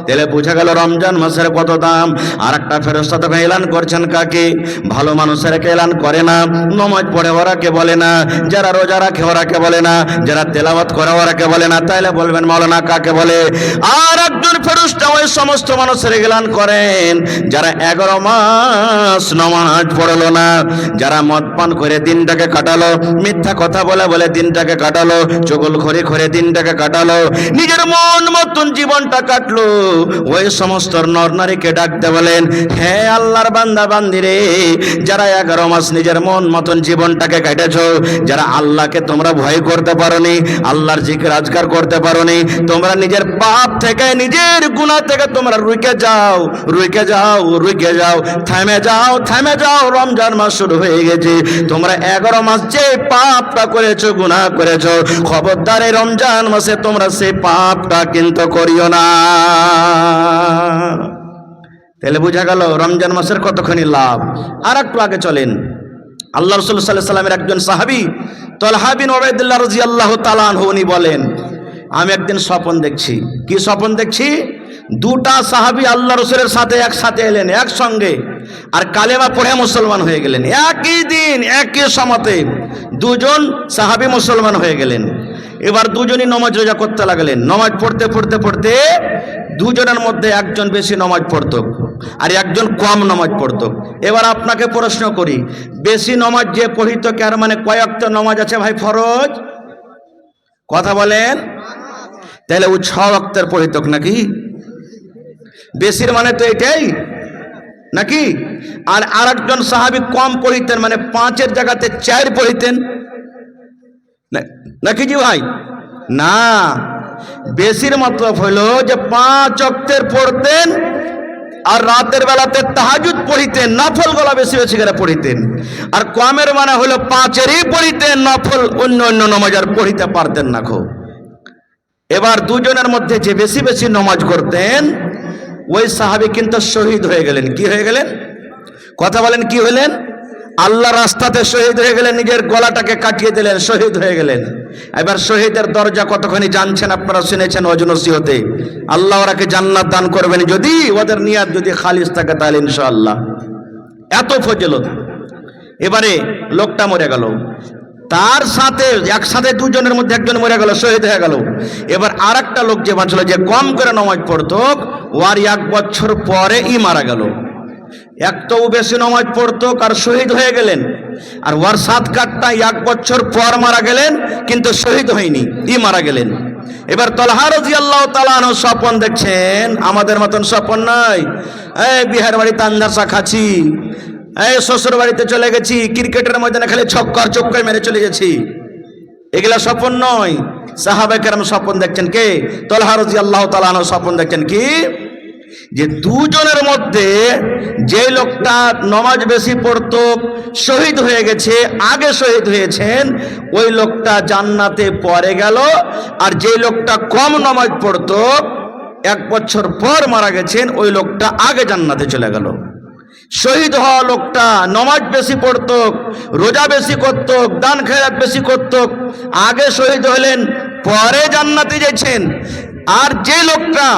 তাহলে বোঝা গেল রমজান মাসের কত দাম। আর একটা ফেরেশতা তখন এলান করছেন কাকে? ভালো মানুষেরকে এলান করে না, নামাজ পড়ে ওরাকে বলে না, যারা রোজা রাখে ওরাকে বলে না, যারা তেলাওয়াত করে ওরাকে বলে না। তাইলে বলবেন মাওলানা কাকে বলে? আর একজন ফেরেশতা ওই সমস্ত মানুষের এলান করেন যারা 11 মাস নামাজ পড়লো না, যারা মদ পান করে দিনটাকে কাটালো, মিথ্যা কথা বলে দিনটাকে কাটালো, চগলখড়ি করে দিনটাকে কাটালো, নিজের মন মতন জীবনটা কাটলো, ওই সমস্ত নর নারীকে ডাকতে বলেন, হে আল্লাহর বান্দা বান্দিরে, যারা 11 মাস নিজের মন মতন জীবনটাকে কাটেছো, যারা আল্লাহকে তোমরা ভয় করতে পারোনি, আল্লাহর জিকির আজকার করতে পারোনি, তোমরা নিজের পাপ থেকে, নিজের গুনাহ থেকে তোমরা রুকে যাও, রুকে যাও, রুকে যাও, থেমে যাও, থেমে যাও। রমজান মাস শুরু হয়ে গেছে, তোমরা 11 মাস যে পাপটা করেছো, গুনাহ করেছো, খবরদার এই রমজান মাসে তোমরা সেই পাপটা কিন্তু করিও না। তাহলে বোঝা গেল রমজান মাসের কতখানি লাভ। আর একটু আগে চলেন, আল্লাহ রাসূল সাল্লাল্লাহু আলাইহি সাল্লামের একজন সাহাবী তালহা বিন উবাইদুল্লাহ রাদিয়াল্লাহু তাআলা আনহু উনি বলেন, আমি একদিন স্বপ্ন দেখছি। কি স্বপ্ন দেখছি? দুটা সাহাবী আল্লাহ রসুলের সাথে একসাথে এলেন একসঙ্গে, আর কালেমা পড়ে মুসলমান হয়ে গেলেন। একই দিন একই সময়তে দুজন সাহাবী মুসলমান হয়ে গেলেন। এবার দুজনই নামাজ রোজা করতে লাগলেন। নামাজ পড়তে পড়তে পড়তে দুজনের মধ্যে একজন বেশি নামাজ পড়ত আর একজন কম নামাজ পড়ত। এবার আপনাকে প্রশ্ন করি, বেশি নামাজ যে পড়িত কার মানে কয়েকটা নামাজ আছে ভাই ফরজ? কথা বলেন। তাহলে ও 6 ওয়াক্তের পড়িত নাকি? বেশির মানে তো এটাই নাকি? আর আরেকজন সাহাবী কম পড়িতেন, মানে 5-এর জায়গাতে 4 পড়িতেন নাকি জি ভাই? না, বেশির মতলব হলো যে 5 ওয়াক্তের পড়তেন আর রাতের বেলাতে তাহাজ্জুদ পড়িতেন, নফল গুলো বেশি বেশি করে পড়িতেন। আর কমের মানে হলো 5-এরই পড়িতেন, নফল অন্য অন্য নামাজ আর পড়িতে পারতেন না। এবার দুজনের মধ্যে যে বেশি বেশি নামাজ করতেন ওই সাহাবী কিন্তু শহীদ হয়ে গেলেন। কি হয়ে গেলেন? কথা বলেন, কি হলেন? আল্লাহ রাস্তাতে শহীদ হয়ে গেলেন, নিজের গলাটাকে কাটিয়ে দিলেন, শহীদ হয়ে গেলেন। এবার শহীদের দরজা কতখানি জানছেন আপনারা, শুনেছেন ওয়াজ নসিহতে। আল্লাহ ওরাকে জান্নাত দান করবেন যদি ওদের নিয়াত যদি খালিস থাকে, তাহলে ইনশাআল্লাহ। এত ফজিলত। এবারে লোকটা মরে গেল, তার সাথে একসাথে দুজনের মধ্যে একজন মরে গেল, শহীদ হয়ে গেল। এবার আর একটা লোক যে বাঁচলো, যে কম করে নামাজ পড়তো, ওর 1 বছর পরে মারা গেল। এক তো বেশি নামাজ পড়তো আর শহীদ হয়ে গেলেন, আর ওর 7 কাটটা 1 বছর পর মারা গেলেন, কিন্তু শহীদ হয়নি, মারা গেলেন। এবার তালহা রাদিয়াল্লাহু তাআলা আনহু স্বপ্ন দেখছেন, আমাদের মতন স্বপ্ন নয়। এই বিহার বাড়িতে আন্দাসা খাচ্ছি, এই শ্বশুর বাড়িতে চলে গেছি, ক্রিকেটের ময়দানে খালি ছক্কা চক্কা মেরে চলে গেছি, এগুলা স্বপ্ন নয়। সাহাবায়ে কেরাম স্বপ্ন দেখছেন। কে? তালহা রাদিয়াল্লাহু তাআলা আনহু স্বপ্ন দেখছেন কি, যে দুজনের মধ্যে যে লোকটা নামাজ বেশি পড়তো শহীদ হয়ে গেছে, আগে শহীদ হয়েছেন, ওই লোকটা জান্নাতে পরে গেল। আর যে লোকটা কম নামাজ পড়তো 1 বছর পর মারা গেছেন, ওই লোকটা আগে জান্নাতে চলে গেল। শহীদ হওয়া লোকটা নামাজ বেশি পড়তো, রোজা বেশি করত, দান খেরাত বেশি করত, আগে শহীদ হলেন, পরে জান্নাতে গেছেন। আর যে লোকটা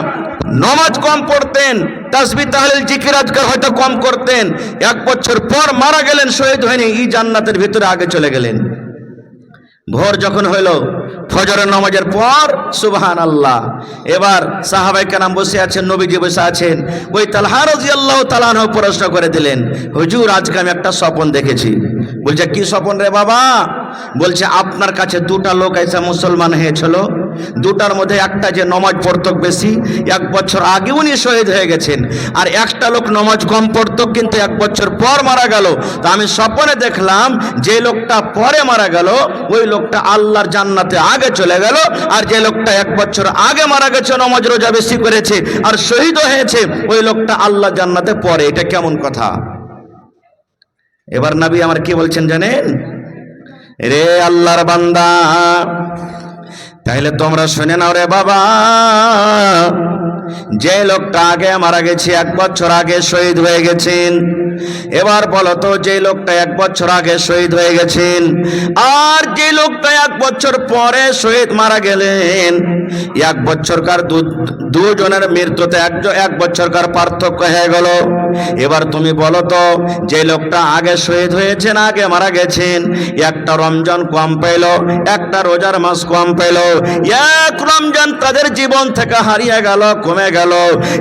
নামাজ কম পড়তেন, তাসবিহ তাহলিল জিকির আজকার হয়তো কম করতেন, 1 বছর পর মারা গেলেন, শহীদ হয়নি, এই জান্নাতের ভিতরে আগে চলে গেলেন। ভোর যখন হইল, ফজরের নামাজের পর, সুবহানাল্লাহ, এবার সাহাবায়ে কেরাম বসে আছেন, নবীজি বসে আছেন। ওই তালহা রাদিয়াল্লাহু তাআলা আনহু প্রশ্ন করে দিলেন, হুজুর আজকে আমি একটা স্বপ্ন দেখেছি। বলছে কি স্বপ্ন রে বাবা? বলছে আপনার কাছে 2টা লোক এসে মুসলমান হয়েছিল, 2টার মধ্যে একটা যে নামাজ পড়তো বেশি, 1 বছর আগে উনি শহীদ হয়ে গেছেন, আর একটা লোক নামাজ কম পড়তো কিন্তু 1 বছর পর মারা গেল। তো আমি স্বপ্নে দেখলাম যে লোকটা পরে মারা গেল ওই লোকটা আল্লাহর জান্নাতে আগে চলে গেল, আর যে লোকটা 1 বছর আগে মারা গেছে, নামাজ রোজা বেশি করেছে আর শহীদ হয়েছে, ওই লোকটা আল্লাহ জান্নাতে পরে। এটা কেমন কথা? এবার নবী আমার কি বলছেন জানেন? রে আল্লাহর বান্দা, তাহলে তোমরা শুনে নাও রে বাবা, যে লোকটা আগে মারা গেছে, 1 বছর আগে শহীদ হয়ে গেছেন, এবার বলো তো যে লোকটা 1 বছর আগে শহীদ হয়ে গেছেন আর যে লোকটা 1 বছর পরে শহীদ মারা গেলেন, 1 বছরকার দুজনের মৃত্যুতে 1 বছরকার পার্থক্য হয়ে গেল। এবার তুমি বলো তো যে লোকটা আগে শহীদ হয়েছেন, আগে মারা গেছেন, একটা রমজান কম পেল, একটা রোজার মাস কম পেল, 1 রমজান তাদের জীবন থেকে হারিয়ে গেল, কমে গেল।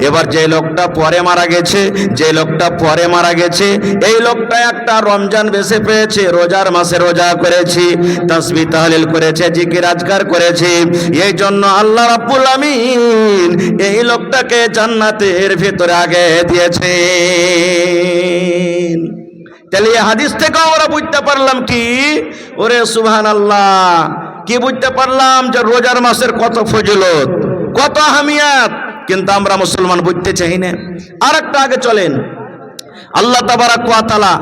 এবার যে লোকটা পরে মারা গেছে, যে লোকটা পরে মারা গেছে, এই লোকটা একটা রমজান বেশি পেয়েছে, রোজার মাসে রোজা করেছি, তাসবিহ তাহলিল করেছে, জিকির আজকার করেছে, এই জন্য আল্লাহ রাব্বুল আমিন এই লোকটাকে জান্নাতের ভিতরে আগে দিয়েছে। তাহলে এই হাদিস থেকে আমরা বুঝতে পারলাম কি, ওরে সুবহানাল্লাহ, কি বুঝতে পারলাম যে রোজার মাসের কত ফজিলত, কত আহমিয়াত, কিন্তু আমরা মুসলমান বুঝতে চাই না। আর একটা আগে চলেন, আল্লাহ তাবারাক ওয়া তাআলা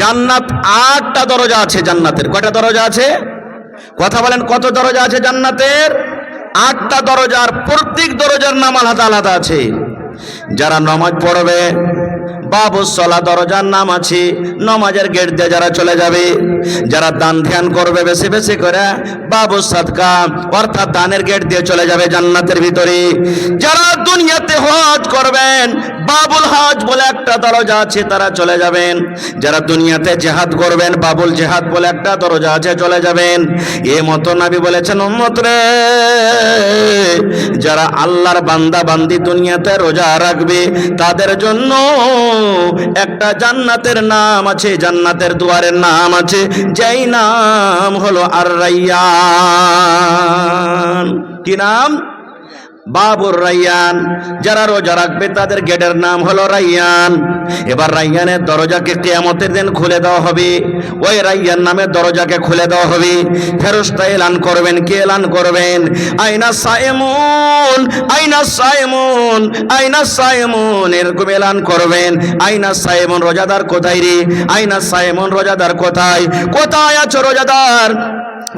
জান্নাত 8টা দরজা আছে। জান্নাতের কয়টা দরজা আছে? কথা বলেন, কত দরজা আছে জান্নাতের? 8টা দরজার, প্রত্যেক দরজার নাম আলাদা আলাদা আছে। যারা নামাজ পড়বে বাবুসলা দরজার নাম আছে, নমাজের গেট দিয়ে যারা চলে যাবে, যারা দান ধ্যান করবে বেশি বেশি করে, বাবু সাদকা অর্থাৎ দানের গেট দিয়ে চলে যাবে জান্নাতের ভিতরে। যারা দুনিয়াতে হজ করবেন, বাবুল হজ বলে একটা দরজা আছে, তারা চলে যাবেন। যারা দুনিয়াতে জিহাদ করবেন, বাবুল জিহাদ বলে একটা দরজা আছে, চলে যাবেন। এ মতো নবী বলেছেন, উম্মত রে, যারা আল্লাহর বান্দা বান্দি দুনিয়াতে রোজা রাখবে, তাদের জন্য একটা জান্নাতের নাম আছে, জান্নাতের দুয়ারের নাম আছে, যেই নাম হলো আর রাইয়ান। কি নাম? বাবুর রাইয়ান। যারা রোজা রাখবে তাদের গেটের নাম হলো রাইয়ান। এবার রাইয়ানের দরজাকে কিয়ামতের দিন খুলে দেওয়া হবে। ওই রাইয়ান নামের দরজাকে খুলে দেওয়া হবে। ফেরেশতা এলান করবেন। কে এলান করবেন? আইনা সায়েমুন, আইনা সায়েমুন, আইনা সায়েমুন, এরকম এলান করবেন। আইনা সায়েমুন, রোজাদার কোথায় রে? আইনা সায়েমুন, রোজাদার কোথায়? কোথায় আছো রোজাদার?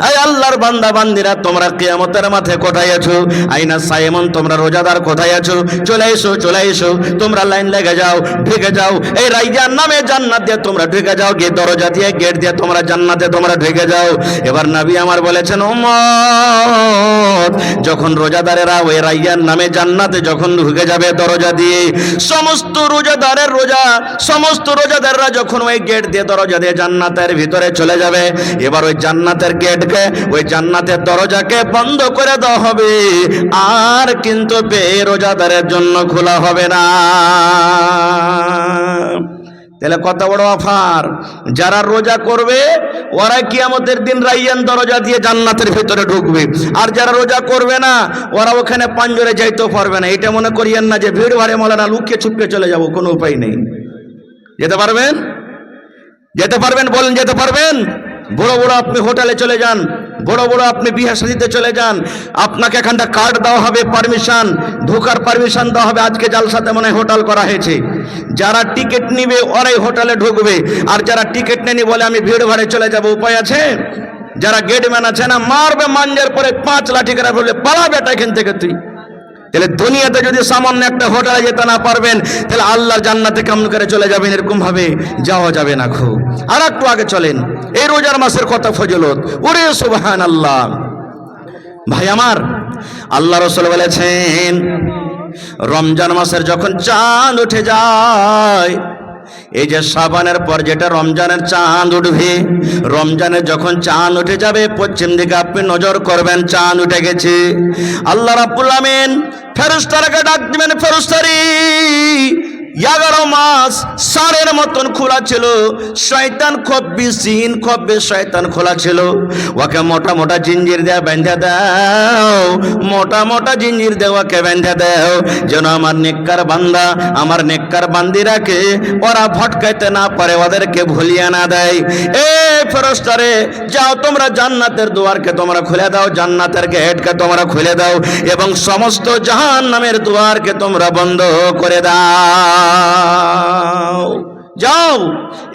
আয় আল্লাহর বান্দা বান্দিরা, তোমরা কিয়ামতের মাঠে কোথায় আছো? আইনা সাইমন, তোমরা রোজাদার কোথায় আছো? চলে এসো, চলে এসো, তোমরা লাইন লেগে যাও, ঢুকে যাও। এই রাইয়ান নামে জান্নাত দিয়ে তোমরা ঢুকে যাও, গেট দরজা দিয়ে, গেট দিয়ে তোমরা জান্নাতে তোমরা ঢুকে যাও। এবার নবী আমার বলেছেন, উম্মত, যখন রোজাদারেরা ওই রাইয়ান নামে জান্নাতে যখন ঢুকে যাবে দরজা দিয়ে, সমস্ত রোজাদারের রোজা, সমস্ত রোজাদাররা যখন ওই গেট দিয়ে দরজা দিয়ে জান্নাতের ভিতরে চলে যাবে, এবার ওই জান্নাতের গেট, ওই জান্নাতের দরজাকে বন্ধ করে দেওয়া হবে, আর কিন্তু বেরোজাদারের জন্য খোলা হবে না। তাহলে কত বড় অফার! যারা রোজা করবে ওরা কিয়ামতের দিন রাইয়ান দরজা দিয়ে জান্নাতের ভিতরে ঢুকবে, আর যারা রোজা করবে না ওরা ওখানে পাঞ্জরে যাইতেও পারবে না। এটা মনে করিয়েন না যে ভিড় ভাড়ে মৌলানা লুকিয়ে ছুপকে চলে যাব, কোনো উপায় নেই। যেতে পারবেন? যেতে পারবেন? বলেন যেতে পারবেন? বড় বড় আপনি হোটেলে চলে যান, বড় বড় আপনি বিয়ে শাদীতে চলে যান, আপনাকে এখানটা কার্ড দেওয়া হবে, পারমিশন, ঢোকার পারমিশন দেওয়া হবে। আজকে জালসাতে মনে হয় হোটেল করা হয়েছে, যারা টিকিট নিবে ওরাই হোটেলে ঢুকবে, আর যারা টিকিট নেনি বলে আমি ভিড় ভাড়ে চলে যাব, উপায় আছে? যারা গেটম্যান আছে না, মারবে মাঞ্জের পরে 5 লাঠি করে বলবে পালা বেটা এখান থেকে তুই। তাহলে দুনিয়াতে যদি সামান্য একটা হোটেলে যেতে না পারবেন, তাহলে আল্লাহর জান্নাতে কেমন করে চলে যাবেন? এরকম ভাবে যাওয়া যাবে না। খুব আর একটু আগে চলেন, এই রোজার মাসের কত ফজিলত! ওরে সুবহানাল্লাহ! ভাই আমার, আল্লাহ রাসূল বলেছেন, রমজান মাসের যখন চাঁদ উঠে যায়, এই যে শাবানের পর যেটা রমজানের চাঁদ উঠবে, রমজানের যখন চাঁদ উঠে যাবে, পশ্চিম দিকে আপনি নজর করবেন, চাঁদ উঠে গেছে। আল্লাহ রাব্বুল আমিন ফেরেশতাকে ডাক দিবেন, ফেরেশতারি 11 মাস সারের মতন খোলা ছিল, শয়তান খব্বি সিন খব্বে শয়তান খোলা ছিল, ওকে মোটা মোটা জিঞ্জির দিয়ে বেঁধে দাও, মোটা মোটা জিঞ্জির দিয়ে ওকে বেঁধে দাও, যেন আমার নেককার বান্দা, আমার নেককার বান্দিরাকে ওরা ভটকাইতে না পারে, ওদেরকে ভুলিয়ে না দেয়। এ ফেরেশতারে, যাও তোমরা জান্নাতের দুয়ারকে তোমরা খুলে দাও, জান্নাতের গেটকে তোমরা খুলে দাও, এবং সমস্ত জাহান্নামের দুয়ারকে তোমরা বন্ধ করে দাও। যাও।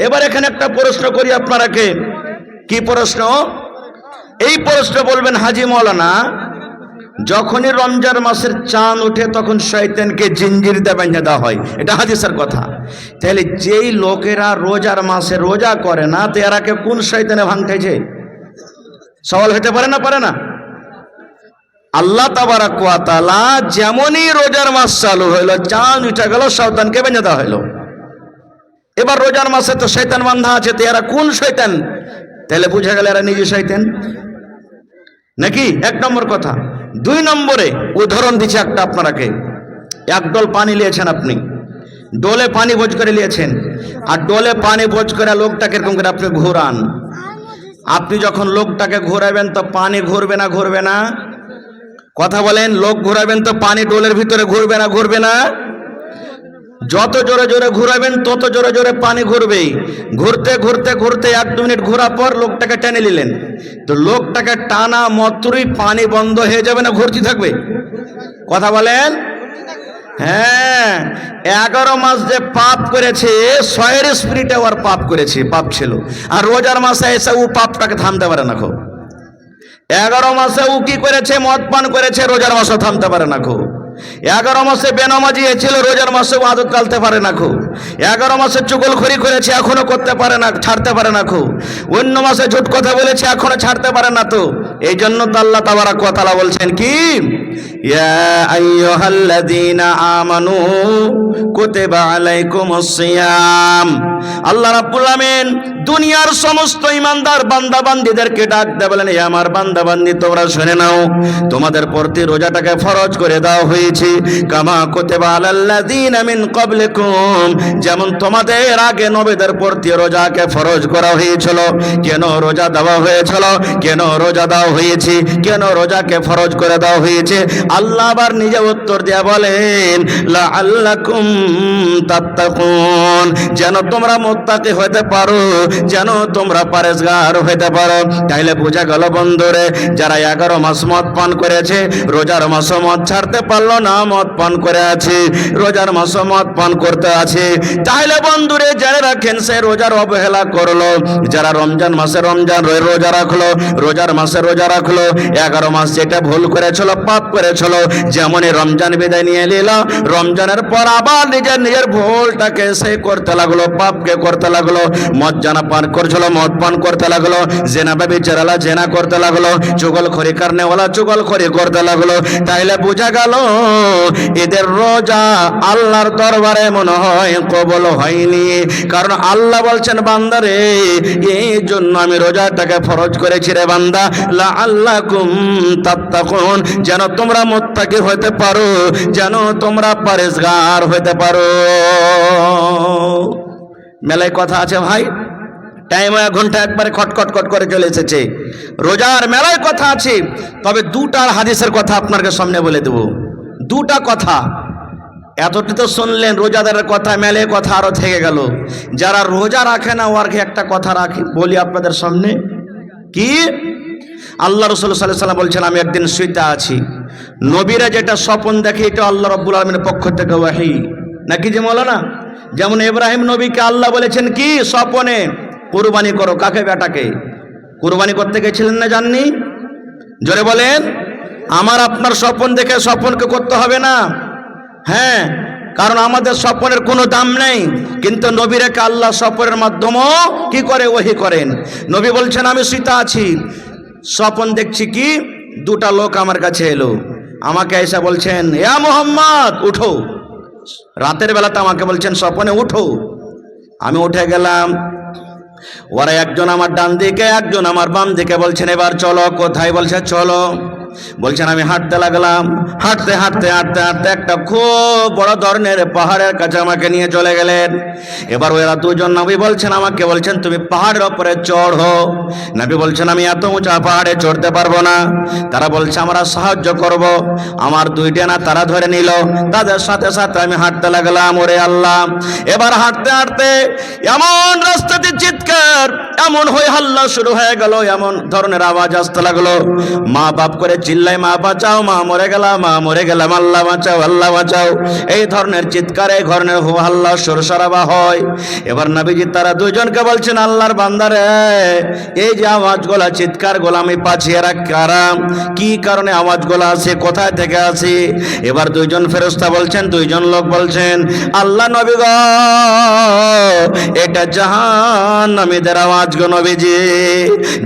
এবার এখানে একটা প্রশ্ন করি আপনারাকে। কি প্রশ্ন? এই প্রশ্ন বলবেন, হাজী মাওলানা, যখনই রমজান মাসের চাঁদ ওঠে তখন শয়তানকে জিঞ্জির দিয়ে বেঁধে দেওয়া হয়, এটা হাদিসের কথা। তাহলে যেই লোকেরা রোজার মাসে রোজা করে না, তো এরাকে কোন শয়তানে ভাঙতেছে? সওয়াল হতে পারে না? পারে না? আল্লাহ তাবারাক ওয়া তাআলা যেমনই রোজার মাস চালু হইল, চাঁদ উঠে গেল, শয়তানকে বেঁধে দেওয়া হইল। এবার রোজার মাসে তো শয়তান বান্ধা আছে, তো এরা কোন শয়তান? তাহলে বুঝে গেল এরা নিজে শয়তান নাকি? 1 নম্বর কথা। 2 নম্বরে উদাহরণ দিচ্ছে একটা আপনারাকে। এক ডোল পানি নিয়েছেন আপনি, ডোলে পানি বোঝ করে নিয়েছেন, আর ডোলে পানি বোঝ করে লোকটাকে এরকম করে আপনি ঘোরান। আপনি যখন লোকটাকে ঘোরাবেন তো পানি ঘুরবে না? ঘুরবে না? কথা বলেন। লোক ঘোরাবেন তো পানি ডোলের ভিতরে ঘুরবে না? ঘুরবে না? যত জোরে জোরে ঘুরাবেন তত জোরে জোরে পানি ঘুরবে। ঘুরতে ঘুরতে ঘুরতে 1-2 মিনিট ঘোরা পর লোকটাকে টেনে নিলেন, তো লোকটাকে টানা মাত্রই পানি বন্ধ হয়ে যাবে না ঘুরতে থাকবে? কথা বলেন। হ্যাঁ, 11 মাস যে পাপ করেছে, 100 স্পিরিটে ওর পাপ করেছে, পাপ ছিল। আর রোজার মাসে এসে ও পাপটাকে থামতে পারে না। 11 মাসে ও কি করেছে? মদ পান করেছে, রোজার মাসে থামতে পারে না। 11 মাসে বেনামাজি ছিল, রোজার মাসে আদত টালতে পারে না খো। 11 মাসে চুগলখড়ি করেছে, এখনো করতে পারে না, ছাড়তে পারে না খো। অন্য মাসে ঝুট কথা বলেছে, এখনো ছাড়তে পারে না। তো এই জন্য তো আল্লাহ তাবারাক ওয়া তাআলা বলছেন কি, ইয়া আইয়ুহাল্লাযীনা আমানু কুতিবা আলাইকুমুস সিয়াম। আল্লাহ রাব্বুল আমিন দুনিয়ার সমস্ত ঈমানদার বান্দা বান্দীদেরকে ডাক দিয়ে বলেন, হে আমার বান্দা বান্দী, তোমরা শুনে নাও, তোমাদের প্রতি রোজাটাকে ফরজ করে দেওয়া হয়েছে। কামা কুতিবা আলাল্লাযীনা মিন ক্বাবলিকুম, যেমন তোমাদের আগে নবীদের প্রতি রোজাকে ফরজ করা হয়েছিল। কেন রোজা দেওয়া হয়েছিল? কেন রোজা দেওয়া হয়েছে? কেন রোজাকে ফরজ করে দেওয়া হয়েছে? আল্লাহ আবার নিজে উত্তর দিয়ে বলেন, লাআল্লাকুম তাত্তাকুন, যেন তোমরা মুত্তাকি হতে পারো, যেন তোমরা পরেজগার হতে পারো। তাইলে বোঝা গেল বন্ধুরে, যারা 11 মাস মদ পান করেছে, রোজার মাসে মদ ছাড়তে পারলো না, মদ পান করে আছে, রোজার মাসে মদ পান করতে আছে। তাইলে বন্ধুরে জেনে রাখেন, সে রোজার অবহেলা করলো। যারা রমজান মাসে রোজা রাখলো, রোজার মাসে রোজা রাখলো, 11 মাস যেটা ভুল করেছিল, পাপ করেছিল, যেমনই রমজান বিদায় নিয়ে নিল, রমজানের পর আবার নিজের ভুলটাকে সে করতে লাগলো, পাপকে করতে লাগলো। মদ জানা পান করছিল, মদ পান করতে লাগলো, জেনা ব্যভিচারালা জেনা করতে লাগলো, চুগলখড়ি কারনেওয়ালা চুগলখড়ি করতে লাগলো। তাইলে বোঝা গেল এদের রোজা আল্লাহর দরবারে মনে হয় কবুল হয়নি। কারণ আল্লাহ বলছেন, বান্দারে, এই জন্য আমি রোজাটাকে ফরজ করেছি রে বান্দা, লাআল্লাকুম তাত্তাকুন, যেন তোমরা মুত্তাকি হতে পারো, যেন তোমরা পরেজগার হতে পারো। মেলায় কথা আছে ভাই, টাইম 1 ঘন্টা একবারে খটখট করে চলে এসেছে। রোজার মেলায় কথা আছে, তবে দুটার হাদিসের কথা আপনাকে সামনে বলে দেব। দুটা কথা, এতটি তো শুনলেন রোজাদারের কথা, মেলে কথা আরো থেকে গেল। যারা রোজা রাখে না, ওর একটা কথা রাখি বলি আপনাদের সামনে। কি? আল্লাহ রাসূল সাল্লাল্লাহু আলাইহি ওয়াসাল্লাম বলছেন, আমি একদিন শুইতে আছি, নবীরা যেটা স্বপ্ন দেখে, এটা আল্লাহ রাব্বুল আলামিনের পক্ষ থেকে ওহী, নাকি যে মৌলানা? যেমন ইব্রাহিম নবীকে আল্লাহ বলেছেন কি স্বপ্নে, কুরবানি করো। কাকে? বেটাকে। কুরবানি করতে গেছিলেন না, জাননি? জোরে বলেন। আমার আপনার স্বপ্ন দেখে স্বপ্নকে করতে হবে না। হ্যাঁ, কারণ আমাদের স্বপ্নের কোনো দাম নেই, কিন্তু নবীরাকে আল্লাহ স্বপ্নের মাধ্যমেও কি করে? ওহী করেন। নবী বলছেন, আমি শুইতে আছি, স্বপ্ন দেখছি কি, দুটা লোক আমার কাছে এলো, আমাকে এসে বলছেন, ইয়া মুহাম্মদ উঠো। রাতের বেলাতে আমাকে বলছেন স্বপ্নে, উঠো। আমি উঠে গেলাম। ওরা একজন আমার ডান দিকে, একজন আমার বাম দিকে। বলছেন, এবার চলো। কোথায়? বলছে চলো। বলছেন, আমি হাঁটতে লাগলাম। হাঁটতে হাঁটতে হাঁটতে হাঁটতে একটা খুব বড় ধরনের পাহাড়ের কাছে আমাকে নিয়ে চলে গেলেন। এবার ওরা দুজন নবী বলছেন, আমাকে বলছেন, তুমি পাহাড়ের ওপরে চড়ো। নবী বলছেন, আমি এত উঁচা পাহাড়ে চড়তে পারবো না। তারা বলছে, আমরা সাহায্য করব। আমার 2 ডানা তারা ধরে নিল, তাদের সাথে সাথে আমি হাঁটতে লাগলাম। ওরে আল্লাহ! এবার হাঁটতে হাঁটতে এমন রাস্তাতে চিৎকার, এমন হই হাল্লা শুরু হয়ে গেল, এমন ধরনের আওয়াজ আসতে লাগলো। মা বাপ করে চিল্লাই, মা বাঁচাও, মা মরে গেলাম, মা মরে গেলাম, আল্লাহ বাঁচাও, আল্লাহ বাঁচাও। এই ধরনের চিৎকার, এই ধরনের হো হাল্লা সুরসারাবা হয়। এবার নবীজি তারা দুইজনকে বলছেন, আল্লাহর বান্দারে, এই যে আওয়াজগুলা, চিৎকারগুলো আমি পাচ্ছি, এরা কারা? কি কারণে আওয়াজগুলো আসে? কোথায় থেকে আসে? এবার দুইজন ফেরেশতা বলছেন, দুইজন লোক বলছেন, আল্লাহ নবী গো, এটা জাহান্নামীদের আওয়াজ গো নবীজি।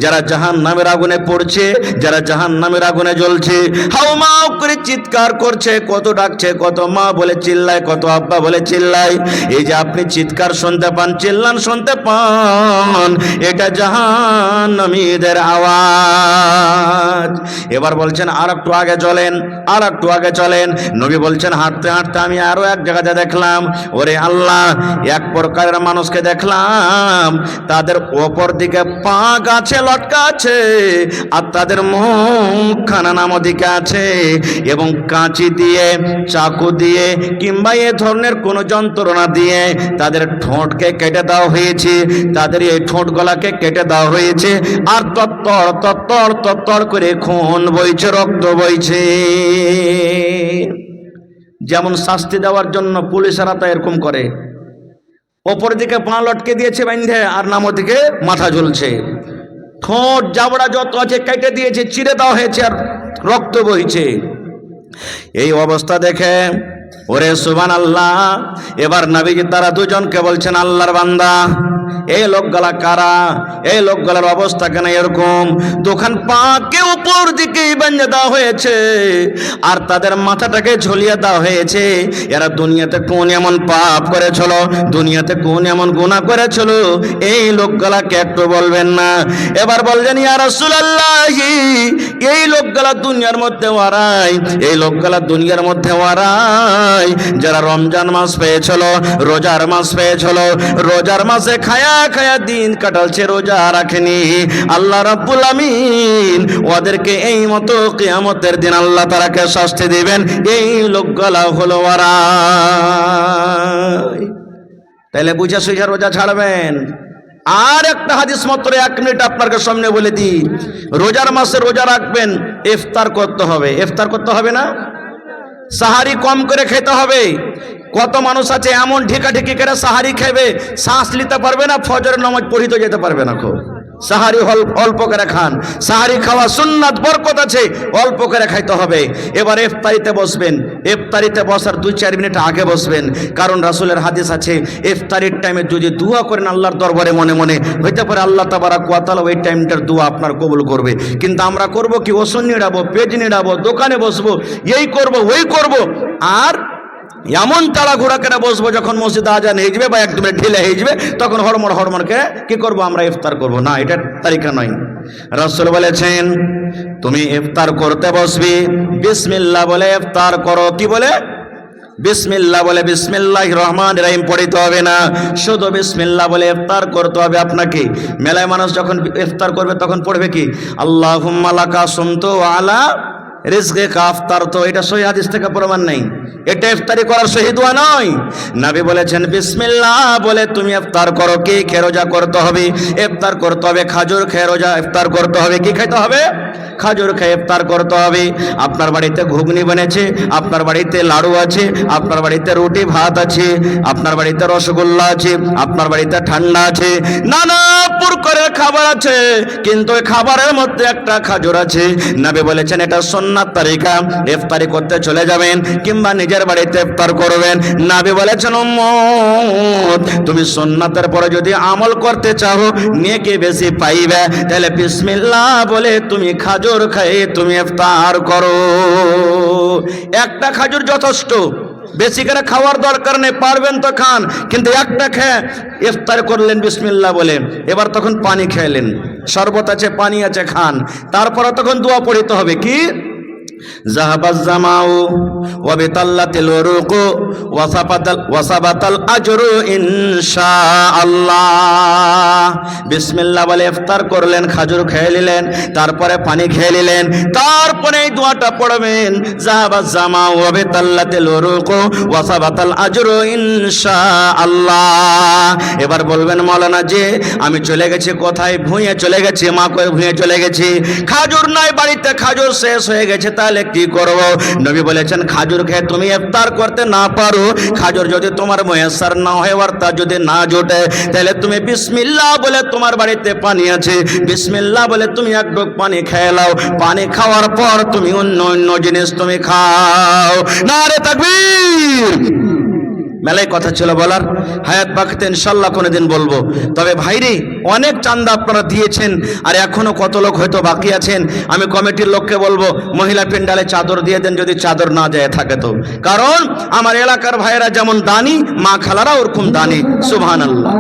যারা জাহান্নামের আগুনে পড়ছে, যারা জাহান্নামের আগুনে জ্বলছে, হাউমাউ করে চিৎকার করছে, কত ডাকছে, কত মা বলে চিল্লায়, কত আব্বা বলে চিল্লায়। এই যে আপনি চিৎকার শুনতে পান, চিল্লান শুনতে পান, এটা জাহান্নামীদের আওয়াজ। এবার বলছেন, আর একটু আগে চলেন, আর একটু আগে চলেন। নবী বলছেন, হাঁটতে হাঁটতে আমি আরো এক জায়গাতে দেখলাম, ওরে আল্লাহ, এক প্রকারের মানুষকে দেখলাম, তাদের ওপর দিকে পা গাছে লটকা আছে, আর তাদের মুখখানা নামো দিকে আছে, এবং কাঁচি দিয়ে, চাকু দিয়ে, কিংবা এ ধরনের কোনো যন্ত্রণা দিয়ে তাদের ঠোঁটকে কেটে দেওয়া হয়েছে, তাদের এই ঠোঁটগুলাকে কেটে দেওয়া হয়েছে, আর তত্তর তত্তর তত্তর করে খুন বইছে, রক্ত বইছে। যেমন শাস্তি দেওয়ার জন্য পুলিশেরা তো এরকম করে, ওপর দিকে পা লটকে দিয়েছে বাঁধে, আর নামো দিকে মাথা ঝুলছে, ঠোঁট জাবড়া যত আছে কেটে দিয়েছে, চিরে দেওয়া হয়েছে, আর রক্ত বইছে। এই অবস্থা দেখে ওরে সুবহানাল্লাহ, এবার নবীজি তারা দুজনকে বলছেন, আল্লাহর বান্দা, এই লোকগুলা কারা? এই লোকগুলার অবস্থা কেন এরকম? দোকান পাকে উপর দিকে বেঁধে দেওয়া হয়েছে আর তাদের মাথাটাকে ঝুলিয়ে দেওয়া হয়েছে। এরা দুনিয়াতে কোন এমন পাপ করেছিল, দুনিয়াতে কোন এমন গুনাহ করেছিল, এই লোকগুলাকে একটু বলবেন না? এবার বললেন, ইয়া রাসূলুল্লাহ, এই লোকগুলা দুনিয়ার মধ্যে ওয়ারাই, এই লোকগুলা দুনিয়ার মধ্যে ওয়ারাই যারা রমজান মাস পেয়েছিল, রোজার মাস পেয়েছিল, রোজার মাসে খায়া খায়া দিন কাটালছে, রোজা রাখেনি। আল্লাহ রাব্বুল আমিন ওদেরকে এই মতো কিয়ামতের দিন আল্লাহ তাআলাকে শাস্তি দিবেন। এই লোকগুলা হলো ওয়ারাই। তাহলে বুঝে সুঝে রোজা ছাড়বেন। আর একটা হাদিস মাত্র 1 মিনিট আপনাদের সামনে বলে দিই। রোজার মাসে রোজা রাখবেন, ইফতার করতে হবে। ইফতার করতে হবে না? সাহারি কম করে খেতে হবে। কত মানুষ আছে এমন ঢেকাঢেকি করে সাহারি খাবে, শ্বাস নিতে পারবে না, ফজরের নামাজ পড়িতে যেতে পারবে না। খুব সাহারি অল্প করে খান। সাহারি খাওয়া সুন্নাত, বরকত আছে, অল্প করে খাইতে হবে। এবার ইফতারিতে বসবেন, ইফতারিতে বসার 2-4 মিনিট আগে বসবেন, কারণ রাসূলের হাদিস আছে ইফতারির টাইমে যদি দোয়া করেন আল্লাহর দরবারে মনে মনে, হইতে পারে আল্লাহ তাবারাক ওয়া তাআলা ওই টাইমটার দোয়া আপনার কবুল করবে। কিন্তু আমরা করব কি? ওষুধ নিড়াবো, পেজ নিড়াবো, দোকানে বসবো, এই করব ওই করব, আর এমন তাড়াঘোড়া করে বসবো যখন মসজিদে আজান হয়ে যাবে বা একদম ঢিলে হয়ে যাবে, তখন হড়মড়কে কি করব? আমরা ইফতার করব না। এটা তারিকা নয়। রাসূল বলেছেন, তুমি ইফতার করতে বসবি, বিসমিল্লাহ বলে ইফতার করো। কি বলে? বিসমিল্লাহ বলে, বিসমিল্লাহির রহমানির রহিম পড়িতে হবে না, শুধু বিসমিল্লাহ বলে ইফতার করতে হবে আপনাকে। মেলায় মানুষ যখন ইফতার করবে তখন পড়বে কি? আল্লাহুম্মা লাকা সুমতু ওয়া আলা রিজকিকা আফতারতু। এটা সহিহ হাদিস থেকে প্রমাণ নেই, এটা ইফতারি করার সহিহ দোয়া নয়। নবী বলেছেন বিসমিল্লাহ বলে তুমি ইফতার করো। কি খেয়ে রোজা করতে হবে? ইফতার করতে হবে খাজুর খেয়ে রোজা ইফতার করতে হবে। কি খেতে হবে? খাজুর খেয়ে ইফতার করতে হবে। আপনার বাড়িতে ঘুগনি বনেছে, আপনার বাড়িতে লাড়ু আছে, আপনার বাড়িতে রুটি ভাত আছে, আপনার বাড়িতে রসগোল্লা আছে, আপনার বাড়িতে ঠান্ডা আছে, নানা প্রকারের খাবার আছে, কিন্তু ওই খাবারের মধ্যে একটা খাজুর আছে। নবী বলেছেন এটা সুন্নাত তারিকা। ইফতারি করতে চলে যাবেন কিংবা নিজের বাড়িতে ইফতার করবেন। নবী বলেছেন উম্মত, তুমি সুন্নাতের পরে যদি আমল করতে চাও, নেকি বেশি পাইবে, তাহলে বিসমিল্লাহ বলে তুমি খাজুর খেয়ে তুমি ইফতার করো। একটা খাজুর যথেষ্ট, বেশি করে খাওয়ার দরকার নেই, পারবেন তো খান, কিন্তু একটা খেয়ে ইফতার করলেন বিসমিল্লাহ বলে। এবার তখন পানি খেলেন, শরবত আছে, পানি আছে, খান। তারপরে তখন দোয়া পড়িতে হবে। কি? যাহাবাজ জামাউ ওয়া বিতাল্লাতিল উরুকু ওয়া সাবাতাল আজরু ইনশাআল্লাহ। বিসমিল্লাহ বলে ইফতার করলেন, খাজুর খেয়ে নিলেন, তারপরে পানি খেয়ে নিলেন, তারপরে এই দোয়াটা পড়বেন, যাহাবাজ জামাউ ওয়া বিতাল্লাতিল উরুকু ওয়া সাবাতাল আজরু ইনশাআল্লাহ। এবার বলবেন, মাওলানা যে আমি চলে গেছি কোথায়? ভুঁয়ে চলে গেছি, মা কই ভুঁয়ে চলে গেছি, খাজুর নাই বাড়িতে, খাজুর শেষ হয়ে গেছে, তাহলে কি করব? নবী বলেছেন খাজুর খেয়ে তুমি ইফতার করতে না পারো, খাজুর যদি তোমার মুয়াসসার না হয়, অর্থাৎ যদি না জোটে, তাহলে তুমি বিসমিল্লাহ বলে, তোমার বাড়িতে পানি আছে, বিসমিল্লাহ বলে তুমি এক ঢোক পানি খেয়ে নাও। পানি খাওয়ার পর তুমি অন্য জিনিস তুমি খাও। নারে তাকবীর। মেলায় কথা ছিল বলার, হায়াত বাকিতে ইনশাল্লাহ কোনোদিন বলবো। তবে ভাইরে, অনেক চান্দা আপনারা দিয়েছেন, আর এখনো কত লোক হয়তো বাকি আছেন। আমি কমিটির লোককে বলবো মহিলা পেন্ডালে চাদর দিয়ে দেন, যদি চাদর না যায় থাকে তো। কারণ আমার এলাকার ভাইয়েরা যেমন দানি, মা খালারা ওরকম দানি। সুবহানাল্লাহ।